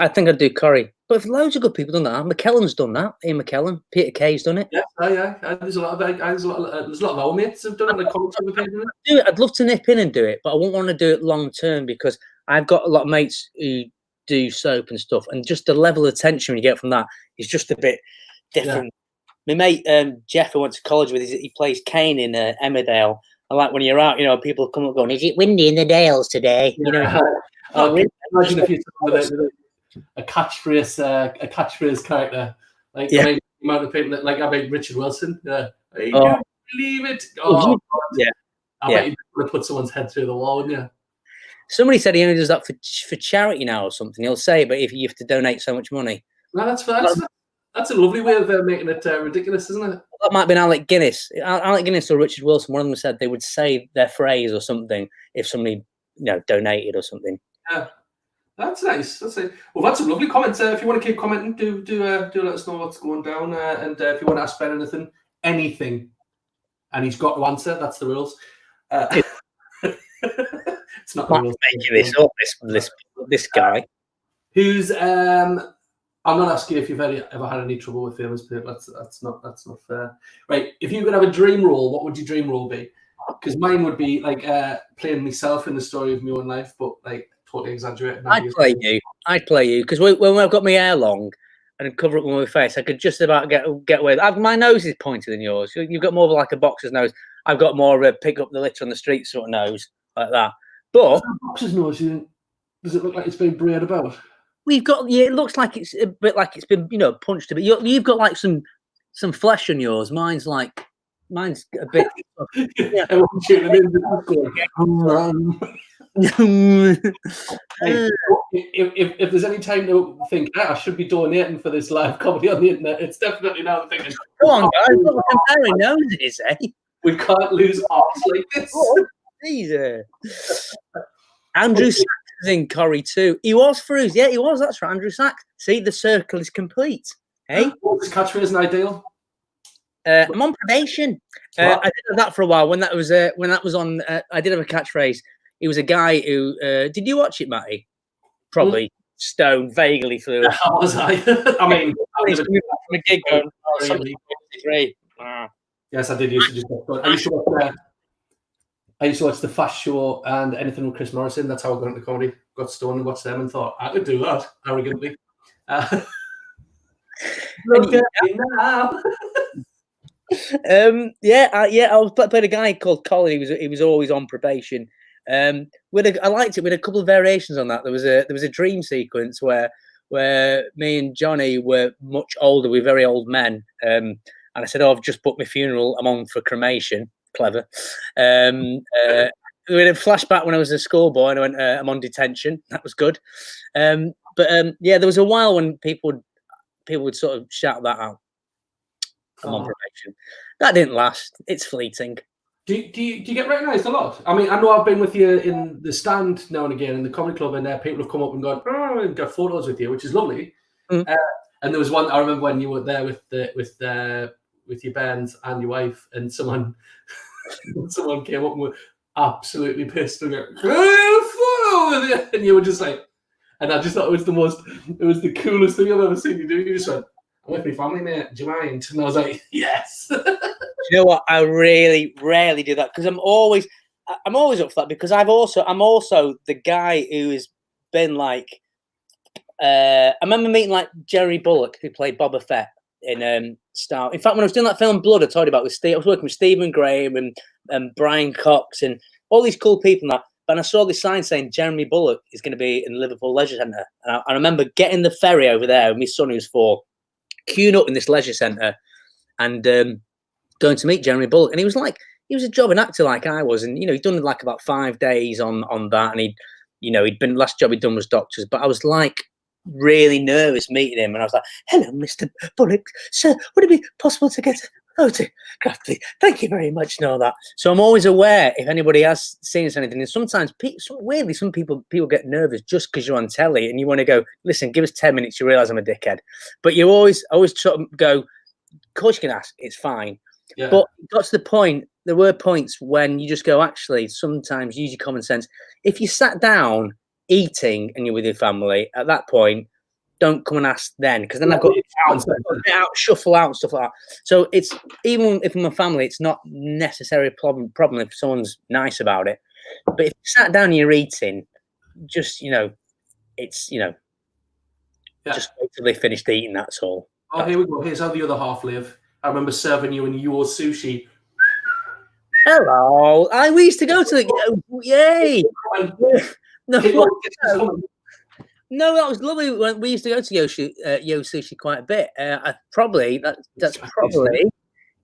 I think I'd do Corrie. But if loads of good people done that, McKellen's done that. Ian McKellen, Peter Kay's done it. Yeah. There's a lot of our mates have done it. I'd love to nip in and do it, but I won't want to do it long term because I've got a lot of mates who do soap and stuff, and just the level of attention you get from that is just a bit different. Yeah. My mate Jeff, who went to college with, he plays Kane in Emmerdale. I like when you're out, people come up going, "Is it windy in the Dales today?" Yeah. Imagine if you with a catchphrase character, like the amount of people that I mean Richard Wilson. Yeah, I don't believe it. Oh, yeah. I bet you would put someone's head through the wall, wouldn't you? Somebody said he only does that for charity now or something. He'll say, but if you have to donate so much money. No, that's a lovely way of making it ridiculous, isn't it? That might have been Alec Guinness. Alec Guinness or Richard Wilson, one of them said they would say their phrase or something if somebody donated or something. Yeah, that's nice. Well, that's some lovely comments. If you want to keep commenting, do let us know what's going down. And if you want to ask Ben anything, and he's got to answer. That's the rules. It's not the rules. Making this up. This guy who's I'm not asking if you've ever had any trouble with famous people. That's not fair. Right. If you could have a dream role, what would your dream role be? Because mine would be like playing myself in the story of my own life, but like totally exaggerated. I'd play you because when I've got my hair long and cover up my face, I could just about get away. My nose is pointed than yours. You've got more of like a boxer's nose. I've got more of a pick up the litter on the street sort of nose, like that. But boxer's nose, does it look like it's been braid about? We've got it looks like it's a bit like it's been punched a bit. You've got like some flesh on yours. Mine's a bit. Yeah. Everyone's tuning in. If there's any time to think I should be donating for this live comedy on the internet, it's definitely now the thing. Go on, guys. What we're comparing noses, eh? We can't lose arse like this. Jesus. Andrew Sachs is in Corrie too. He was Fruz. Yeah, he was. That's right, Andrew Sachs. See, the circle is complete. Hey, what's his catchphrase and ideal? I'm on probation. I did have that for a while when that was on. I did have a catchphrase. He was a guy who. Did you watch it, Matty? Probably stone vaguely through. How was I? I mean, he's coming back from a gig going. Yes, I did used to just. I used to watch the Fast Show and anything with Chris Morrison. That's how I got into comedy. Got stoned and watched them and thought I could do that arrogantly. Look at me now. I played a guy called Colin. He was always on probation. I liked it. We had a couple of variations on that. There was a dream sequence where me and Johnny were much older. We were very old men. And I said, "Oh, I've just booked my funeral. I'm on for cremation." Clever. We had a flashback when I was a schoolboy, and I went, "I'm on detention." That was good. There was a while when people would sort of shout that out. I'm on probation. That didn't last. It's fleeting. Do you get recognised a lot? I mean, I know I've been with you in the stand now and again in the comedy club, and people have come up and gone, "Oh," and got photos with you, which is lovely. And there was one I remember when you were there with your bands and your wife, and someone came up and were absolutely pissed and go, and you were just like, and I just thought it was the coolest thing I've ever seen you do. You just went, "I'm with my family, mate. Do you mind?" And I was like, "Yes." You know what? I really rarely do that because I'm always up for that because I'm also the guy who has been like. I remember meeting like Jerry Bullock who played Boba Fett in Star. In fact, when I was doing that film Blood, I told you about I was working with Stephen Graham and Brian Cox and all these cool people. And I saw this sign saying Jeremy Bullock is going to be in the Liverpool Leisure Centre. And I remember getting the ferry over there with my son who was 4, queuing up in this leisure centre and going to meet Jeremy Bullock. And he was a jobbing actor like I was. And, he'd done like about 5 days on that. And he'd been, last job he'd done was Doctors. But I was like really nervous meeting him. And I was like, "Hello, Mr. Bullock. Sir, would it be possible to get a photograph, please? Thank you very much," and all that. So I'm always aware if anybody has seen us anything. And sometimes, weirdly, some people get nervous just because you're on telly and you want to go, "Listen, give us 10 minutes. You realise I'm a dickhead." But you always sort of go, "Of course you can ask. It's fine." Yeah. But it got to the point, there were points when you just go, actually, sometimes use your common sense. If you sat down eating and you're with your family, at that point, don't come and ask then, because then I've got to shuffle out and stuff like that. So it's, even if I'm a family, it's not necessarily a problem if someone's nice about it. But if you sat down and you're eating, just, just wait till they finished eating, that's all. Oh, here we go. Here's how the other half live. I remember serving you in your sushi. Hello. We used to go to the... Yay! No, that was lovely. When we used to go to Yo Sushi quite a bit. That's probably,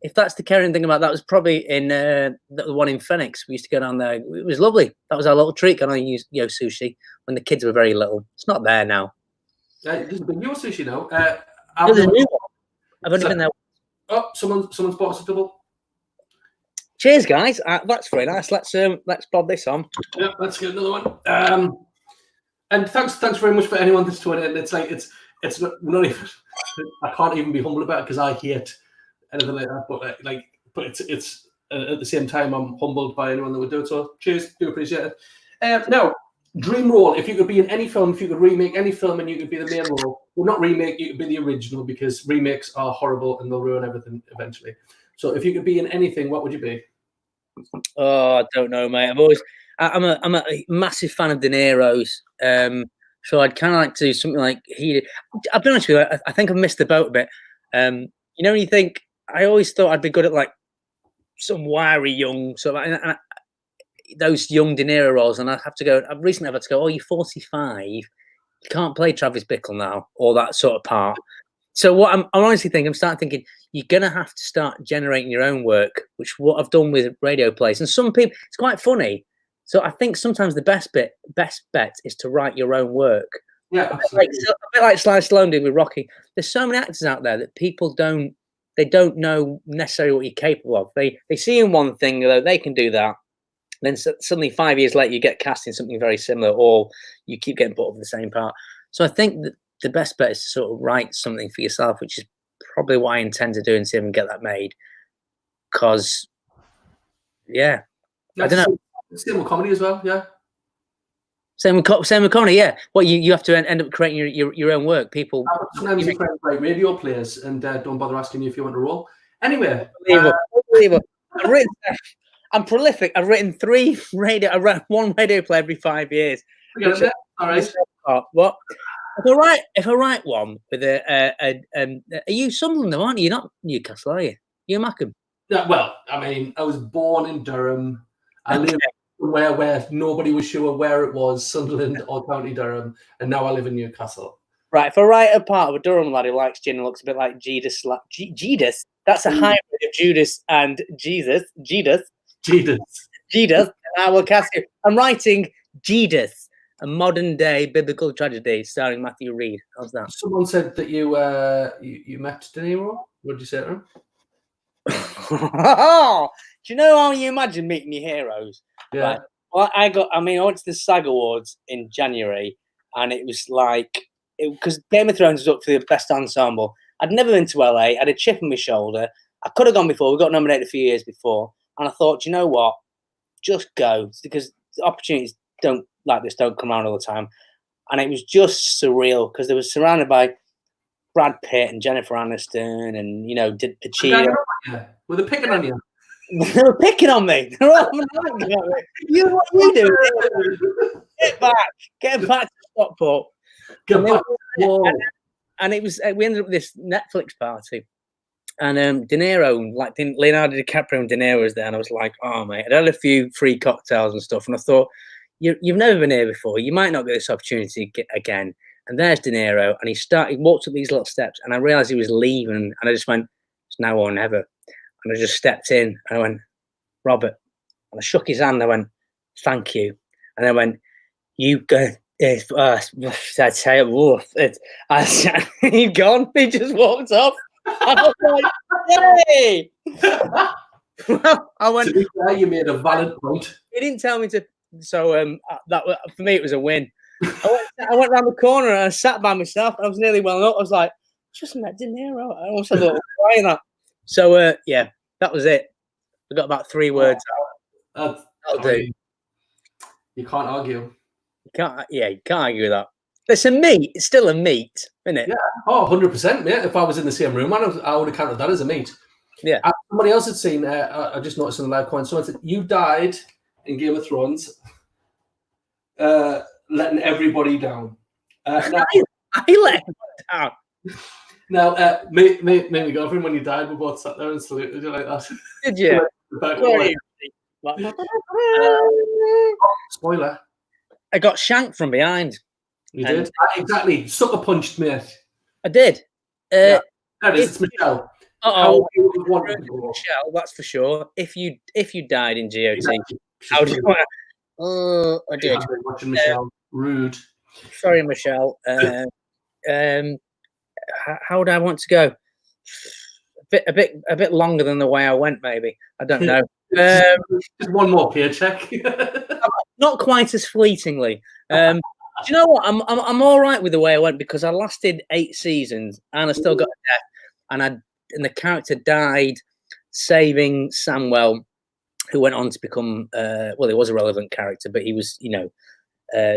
if that's the caring thing about that, was probably in the one in Phoenix. We used to go down there. It was lovely. That was our little treat going on Yo Sushi when the kids were very little. It's not there now. There's a big Yo Sushi now. There's a new one. I've only been there. Oh, someone's bought us a double. Cheers, guys. That's very nice. Let's bob this on. Yeah, let's get another one. And thanks very much for anyone that's tuning in. It's like it's not even. I can't even be humble about it because I hate anything like that. But it's at the same time I'm humbled by anyone that would do it. So cheers, do appreciate it. Now dream role, if you could be in any film, if you could remake any film and you could be the main role, well, not remake, you could be the original, because remakes are horrible and they'll ruin everything eventually. So if you could be in anything, what would you be? Oh, I don't know, mate. I'm a massive fan of De Niro's. So I'd kind of like to do something like he did. I'll be honest with you, I think I've missed the boat a bit. You know, when you think, I always thought I'd be good at like some wiry young sort of those young De Niro roles, and I have to go. I've recently had to go. Oh, you're 45. You can't play Travis Bickle now, or that sort of part. So what I'm honestly thinking, I'm starting thinking you're gonna have to start generating your own work, which what I've done with radio plays. And some people, it's quite funny. So I think sometimes the best bet is to write your own work. Yeah, a bit like Sly Stallone did with Rocky. There's so many actors out there that people don't know necessarily what you're capable of. They see in one thing, though, they can do that. Then suddenly 5 years later, you get cast in something very similar, or you keep getting put over the same part. So I think that the best bet is to sort of write something for yourself, which is probably what I intend to do and see if I can get that made. Because, yeah, I don't know. Same with comedy as well, yeah. Same with comedy, yeah. Well, you have to end up creating your own work. People sometimes your friends write radio plays and don't bother asking you if you want to roll. Anyway, unbelievable. I'm prolific. I've written I write one radio play every 5 years. All right. What? If I write one with are you Sunderland though, aren't you? You're not Newcastle, are you? You're Mackham. Yeah, well, I mean, I was born in Durham. I lived somewhere where nobody was sure where it was, Sunderland or County Durham, and now I live in Newcastle. Right, if I write a part of a Durham lad who likes gin and looks a bit like Judas. That's a hybrid of Judas and Jesus. And I will cast you. I'm writing Judas, a modern day biblical tragedy starring Matthew Reid. How's that? Someone said that you met De Niro. What did you say to him? Do you know how you imagine meeting your heroes? Yeah. Right. Well, I went to the SAG Awards in January, and it was like, because Game of Thrones was up for the best ensemble. I'd never been to LA. I had a chip on my shoulder. I could have gone before. We got nominated a few years before, and I thought, you know what, just go, because opportunities don't come around all the time. And it was just surreal because they were surrounded by Brad Pitt and Jennifer Aniston, and Pacino. Were they picking on you? They were picking on me. They're all what you do? Get back to Stockport. And it was. We ended up with this Netflix party, and De Niro, like Leonardo DiCaprio and De Niro was there, and I was like, oh mate, I'd had a few free cocktails and stuff, and I thought, you've never been here before, you might not get this opportunity again. And there's De Niro, and he walked up these little steps, and I realized he was leaving, and I just went, it's now or never. And I just stepped in, and I went, Robert, and I shook his hand, and I went, thank you. And I went, you go. He'd gone. He just walked off. I was like, "Hey!" I went. To be fair, you made a valid point. He didn't tell me to. So that for me, it was a win. I went around the corner and I sat by myself. I was nearly well up. I was like, just met De Niro. I almost had a little cry in that. So yeah, that was it. I got about 3 words out. That'll do. You can't argue. You can't argue with that. It's a meat. It's still a meat, isn't it? Yeah. Oh, 100%, mate. If I was in the same room, I would have counted that as a meat. Yeah. Somebody else had seen, I just noticed in the live comment, someone said, you died in Game of Thrones, letting everybody down. Now, I let him down. Now, my girlfriend, when you died, we both sat there and saluted you like that. Did you? Spoiler. I got shanked from behind. You did? Exactly. Sucker punched, mate. I did. Yeah. That is, it's Michelle. Michelle, that's for sure. If you died in GOT, how do you want to... Oh, I did. Watching Michelle. Rude. Sorry, Michelle. How would I want to go? A bit longer than the way I went, maybe. I don't know. Just one more paycheck. Not quite as fleetingly. Do you know what? I'm all right with the way I went because I lasted 8 seasons and I still got a death, and the character died saving Samwell, who went on to become he was a relevant character, but he was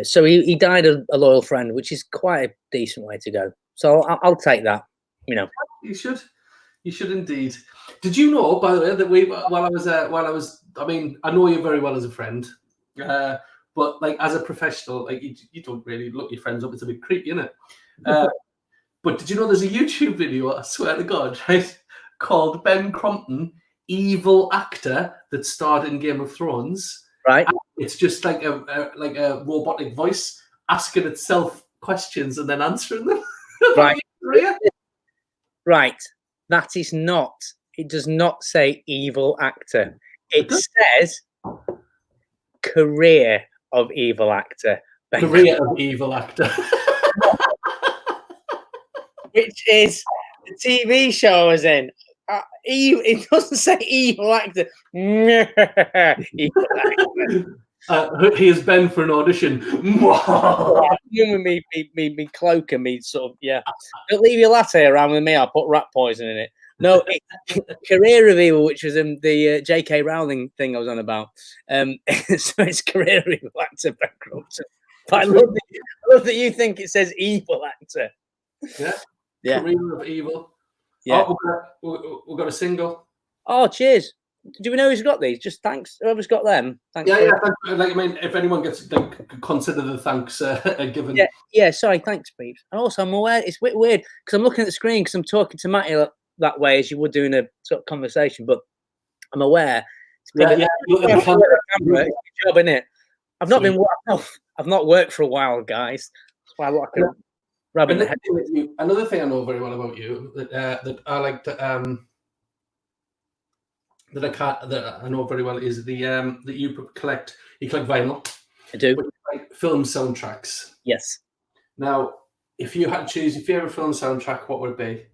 So he died a loyal friend, which is quite a decent way to go. So I'll take that. You know, You should indeed. Did you know, by the way, that while I was, I mean, I know you very well as a friend, but like as a professional, like you don't really look your friends up. It's a bit creepy, isn't it? But did you know there's a YouTube video, I swear to God, right, called Ben Crompton, Evil Actor, that starred in Game of Thrones. right? And it's just like a robotic voice asking itself questions and then answering them. Right. Right. That is not. It does not say evil actor. It says career of evil actor. Career of evil actor. Which is the TV show I was in. It doesn't say evil actor. Evil actor. He has been for an audition. me cloak and me sort of, yeah. Don't leave your latte around with me. I'll put rat poison in it. No, Career of Evil, which was the J.K. Rowling thing I was on about. So it's Career of Evil actor Ben Crompton. But I love that you think it says evil actor. Yeah. Career of Evil. Yeah. Oh, we've got a single. Oh, cheers. Do we know who's got these? Just thanks. Whoever's got them. Thanks. Yeah. Like, I mean, if anyone gets, like, consider the thanks given. Yeah. Sorry. Thanks, Peeps. And also, I'm aware it's a bit weird because I'm looking at the screen because I'm talking to Matty that way as you would do in a sort of conversation. But I'm aware. It's probably camera. It's a job, innit? I've not been. I've not worked for a while, guys. That's why I like a rabbit. Another thing I know very well about you that I like to that I know very well is the that you collect vinyl. I do. Like film soundtracks. Yes. Now, if you had to choose your favorite film soundtrack, what would it be?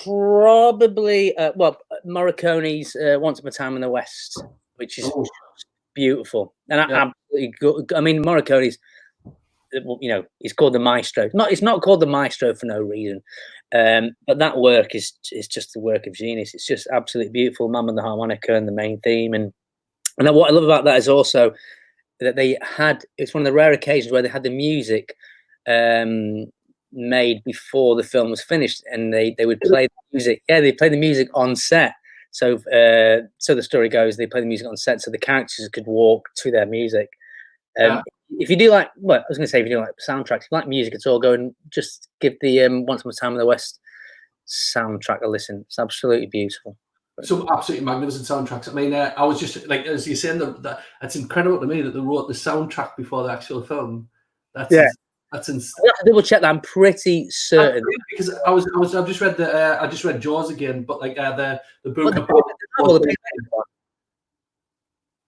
Probably Morricone's "Once Upon a Time in the West," which is beautiful and absolutely good. I mean, Morricone's, you know, he's called the maestro. It's not called the maestro for no reason. But that work is just the work of genius. It's just absolutely beautiful. Man with the harmonica and the main theme, and what I love about that is also that they had. It's one of the rare occasions where they had the music made before the film was finished, and they would play the music. Yeah, they play the music on set. So the story goes, they play the music on set so the characters could walk to their music. If you do like, well, I was going to say, if you do like soundtracks, if you like music at all, go and just give the Once Upon a Time in the West soundtrack a listen. It's absolutely beautiful. Some absolutely magnificent soundtracks. I mean, I was just like, as you're saying, that it's incredible to me that they wrote the soundtrack before the actual film. That's insane. I have to double check that. I'm pretty certain because I've just read I just read Jaws again, but like the book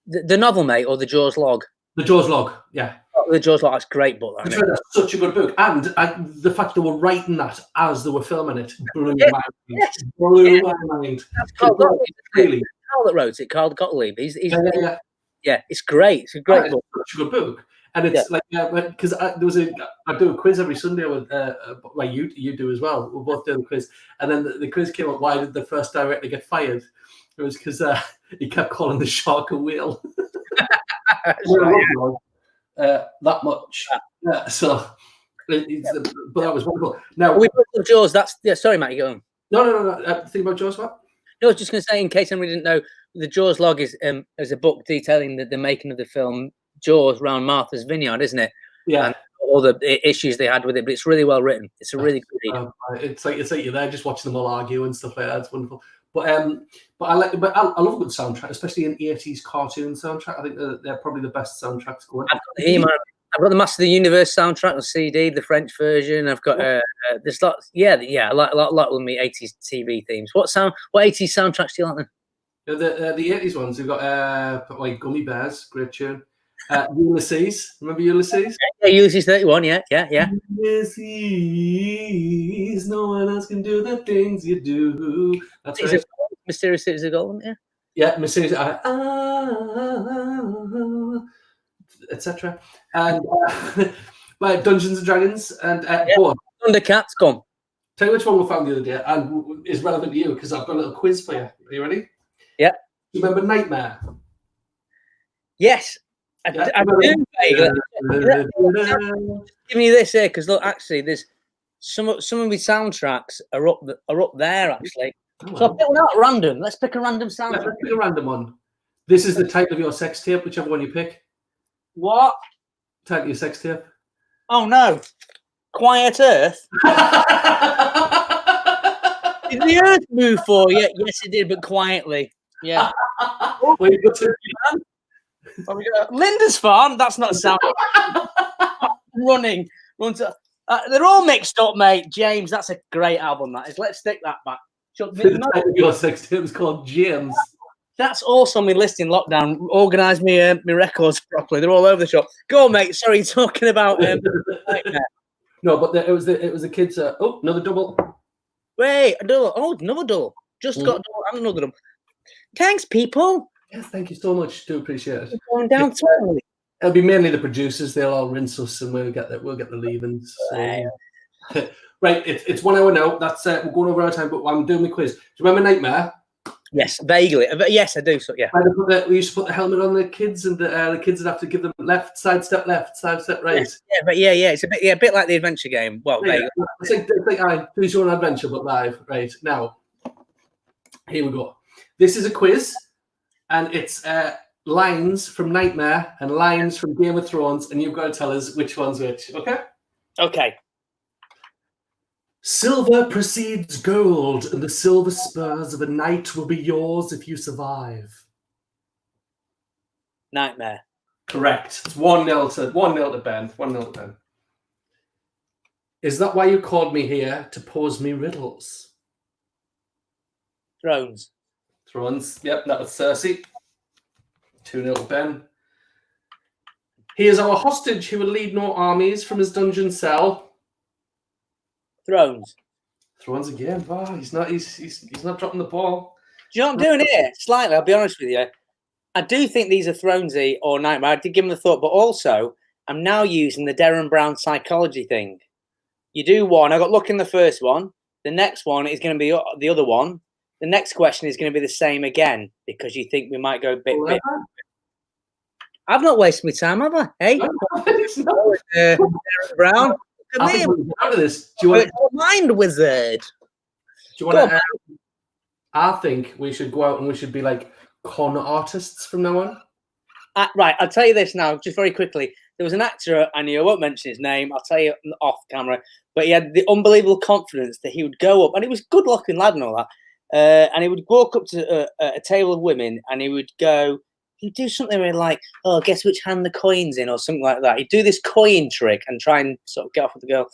the novel, mate, or the Jaws log. The Jaws log, yeah. Oh, the Jaws log, that's a great book. That's such a good book, and the fact they were writing that as they were filming it blew my mind. Blew my mind. That's Carl that wrote it. Carl Gottlieb. Yeah, it's great. It's a great book. It's such a good book. And it's like because I do a quiz every Sunday with well, you do as well. We both do the quiz, and then the quiz came up. Why did the first director get fired? It was because he kept calling the shark a whale. That much. So, but that was wonderful. Now we both love Jaws. Sorry, Matt, you go on. No. Think about Jaws, what? No, I was just going to say, in case anybody didn't know, the Jaws log is a book detailing the making of the film Jaws around Martha's Vineyard, isn't it? Yeah. And all the issues they had with it, but it's really well written. It's a really good read. It's like you're there just watching them all argue and stuff like that. It's wonderful. But I love a good soundtrack, especially an 80s cartoon soundtrack. I think they're probably the best soundtracks going. I've got the Master of the Universe soundtrack on CD, the French version. I've got there's lots. Yeah, a lot of me 80s TV themes. What 80s soundtracks do you like then? The 80s ones. We've got like Gummy Bears, great tune. Ulysses, remember Ulysses? Yeah, Ulysses 31. Yeah. Ulysses, no one else can do the things you do. That's right. Mysterious Cities of Gold, yeah. Yeah, Mysterious, etc. And Dungeons and Dragons and Thundercats, gone. Tell you which one we found the other day and is relevant to you because I've got a little quiz for you. Are you ready? Yeah. You remember Nightmare? Yes. I do, mate. Give me this here, because look, actually, there's some of my soundtracks are up there actually. So I'll pick one out at random. Let's pick a random soundtrack. Let's pick a random one. This is the title of your sex tape, whichever one you pick. What? Title of your sex tape. Oh no. Quiet Earth. Did the Earth move for you? Yes, it did, but quietly. Yeah. Well, you got to... Linda's Farm. That's not a sound. Running. They're all mixed up, mate. James, that's a great album. That is. Let's stick that back. Your sex tape is called James. That's also my list in lockdown. Organise my records properly. They're all over the shop. Go on, mate. Sorry, talking about. No, but it was the kids. Oh, another double. Wait, a double. Oh, another double. Just got a double and another double. Thanks, people. Yes, thank you so much. Do appreciate it. Going down totally. It'll be mainly the producers. They'll all rinse us, and we'll get the leavings. So. Right, it's 1 hour now. That's we're going over our time, but I'm doing my quiz. Do you remember Nightmare? Yes, vaguely. Yes, I do. So yeah. We used to put the helmet on the kids, and the kids would have to give them side step left, side step right. Yeah, but yeah, it's a bit like the adventure game. Well, yeah, it's like Choose Your Own Adventure, but live. Right now, here we go. This is a quiz, and it's lines from Nightmare and lines from Game of Thrones, and you've got to tell us which one's which. Okay. Okay. Silver precedes gold, and the silver spurs of a knight will be yours if you survive. Nightmare. Correct. It's 1-0 to Ben. 1-0 to Ben. Is that why you called me here to pose me riddles? Thrones. Thrones. Yep, that was Cersei. 2-0 to Ben. He is our hostage who will lead no armies from his dungeon cell. Thrones. Thrones again. Wow, he's not dropping the ball. Do you know what I'm doing here? Slightly, I'll be honest with you. I do think these are Thronesy or Nightmare. I did give them a thought, but also I'm now using the Derren Brown psychology thing. You do one. I got luck in the first one. The next one is going to be the other one. The next question is going to be the same again because you think we might go a bit. I've not wasted my time, have I? Hey, Derren Brown. Out of this. Do you want mind wizard? Do you want to? I think we should go out and we should be like con artists from now on. Right, I'll tell you this now, just very quickly. There was an actor, and I won't mention his name. I'll tell you off camera, but he had the unbelievable confidence that he would go up, and he was a good-looking lad and all that. And he would walk up to a table of women, and he would go. He'd do something where like, oh, guess which hand the coin's in or something like that. He'd do this coin trick and try and sort of get off with the girl.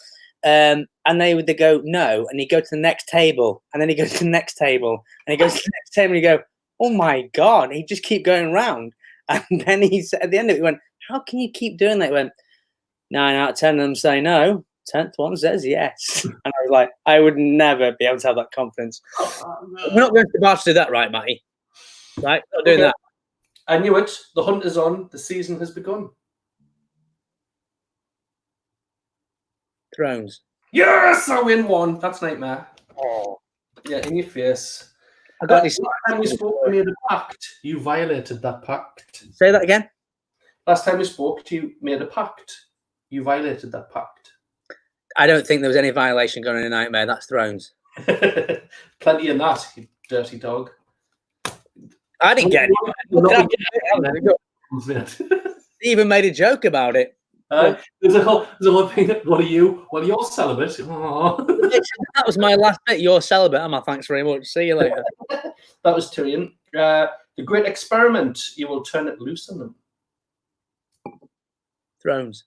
And they go, no. And he'd go to the next table. And then he'd go to the next table. And he goes to the next table and he'd go, oh my God. And he'd just keep going round. And then he said, at the end of it, he went, how can you keep doing that? He went, 9 out of 10 of them say no. 10th one says yes. And I was like, I would never be able to have that confidence. Oh, no. We're not going to the bar to do that, right, Matty? Right? Not doing that. I knew it. The hunt is on. The season has begun. Thrones. Yes, I win one. That's Nightmare. Oh. Yeah, in your face. I got this. Last time we spoke, we made a pact. You violated that pact. Say that again. Last time we spoke, you made a pact. You violated that pact. I don't think there was any violation going on in Nightmare. That's Thrones. Plenty in that, you dirty dog. I didn't get it. He even made a joke about it. There's a whole thing. What are you? Well, you're celibate. Aww. That was my last bit. You're celibate, Emma. Thanks very much. See you later. That was Tyrion. The Great Experiment. You will turn it loose on them. Thrones.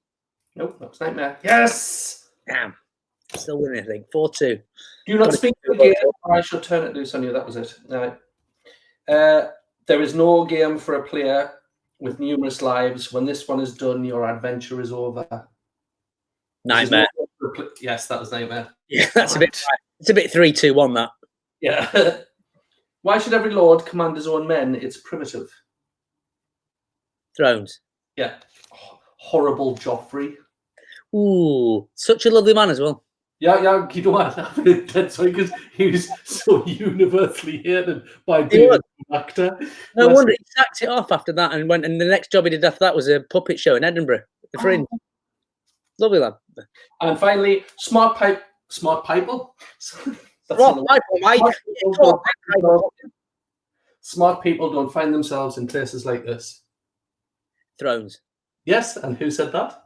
Nope, that was Nightmare. Yes. Damn. Still winning, I think. 4-2. Do not speak to the game, or I shall turn it loose on you. That was it. All right. There is no game for a player with numerous lives. When this one is done, your adventure is over. Nightmare. Yes, that was Nightmare. Yeah, that's it's a bit 3-2-1, that. Yeah. Why should every lord command his own men? It's primitive. Thrones. Yeah. Horrible Joffrey. Ooh, such a lovely man as well. Yeah, you know what? That's right, because he was so universally hated by He being was. an actor. No Bless wonder he sacked it off after that and went. And the next job he did after that was a puppet show in Edinburgh, the Fringe. Lovely lad. And finally, smart people. That's Rob, another- Michael, Mike. Smart Yeah, people go on, don't- Michael. Smart people don't find themselves in places like this. Thrones. Yes, and who said that?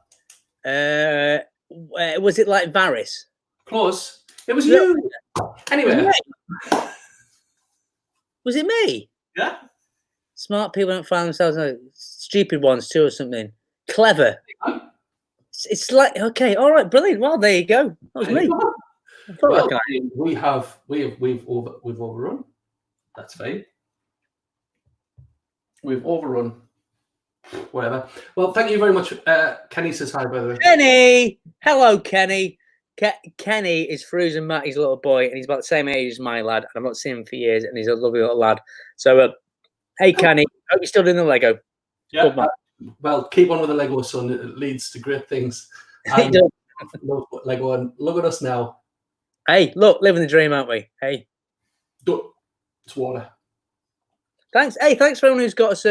Was it like Varys? Close. It was No. you. Anyway. Was it me? Yeah. Smart people don't find themselves stupid ones too, or something. Clever. It's like okay, all right, brilliant. Well, there you go. That was me. Well, we've overrun. That's fine. We've overrun. Whatever. Well, thank you very much. Kenny says hi, by the way. Kenny, hello, Kenny. Kenny is Fruz and Matty's little boy, and he's about the same age as my lad. And I've not seen him for years, and he's a lovely little lad. So, hey, Kenny, hope you're still doing the Lego. Yeah. Good man. Well, keep on with the Lego, son. It leads to great things. And Lego, and look at us now. Hey, look, living the dream, aren't we? Hey, it's water. Thanks. Hey, thanks for everyone who's got us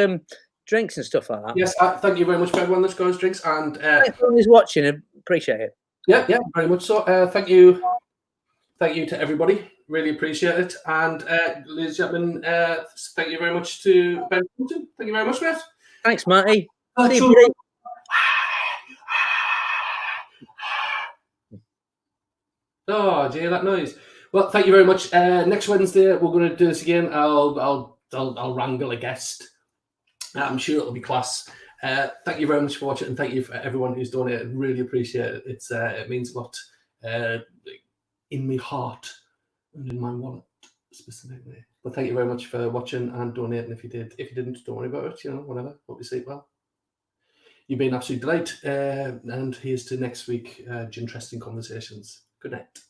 drinks and stuff like that. Yes, thank you very much for everyone that's got us drinks, and thanks for everyone who's watching. I appreciate it. Yeah, very much so. Thank you to everybody. Really appreciate it. And ladies and gentlemen, thank you very much to Ben Crompton. Thank you very much, mate. Thanks, Matty. Oh, do you hear that noise? Well, thank you very much. Next Wednesday we're going to do this again. I'll wrangle a guest. I'm sure it'll be class. Thank you very much for watching, and thank you for everyone who's donated. Really appreciate it. It means a lot in my heart and in my wallet specifically. But thank you very much for watching and donating. If you didn't, don't worry about it. You know, whatever. Hope you sleep well. You've been an absolute delight. And here's to next week. Ginteresting Conversations. Good night.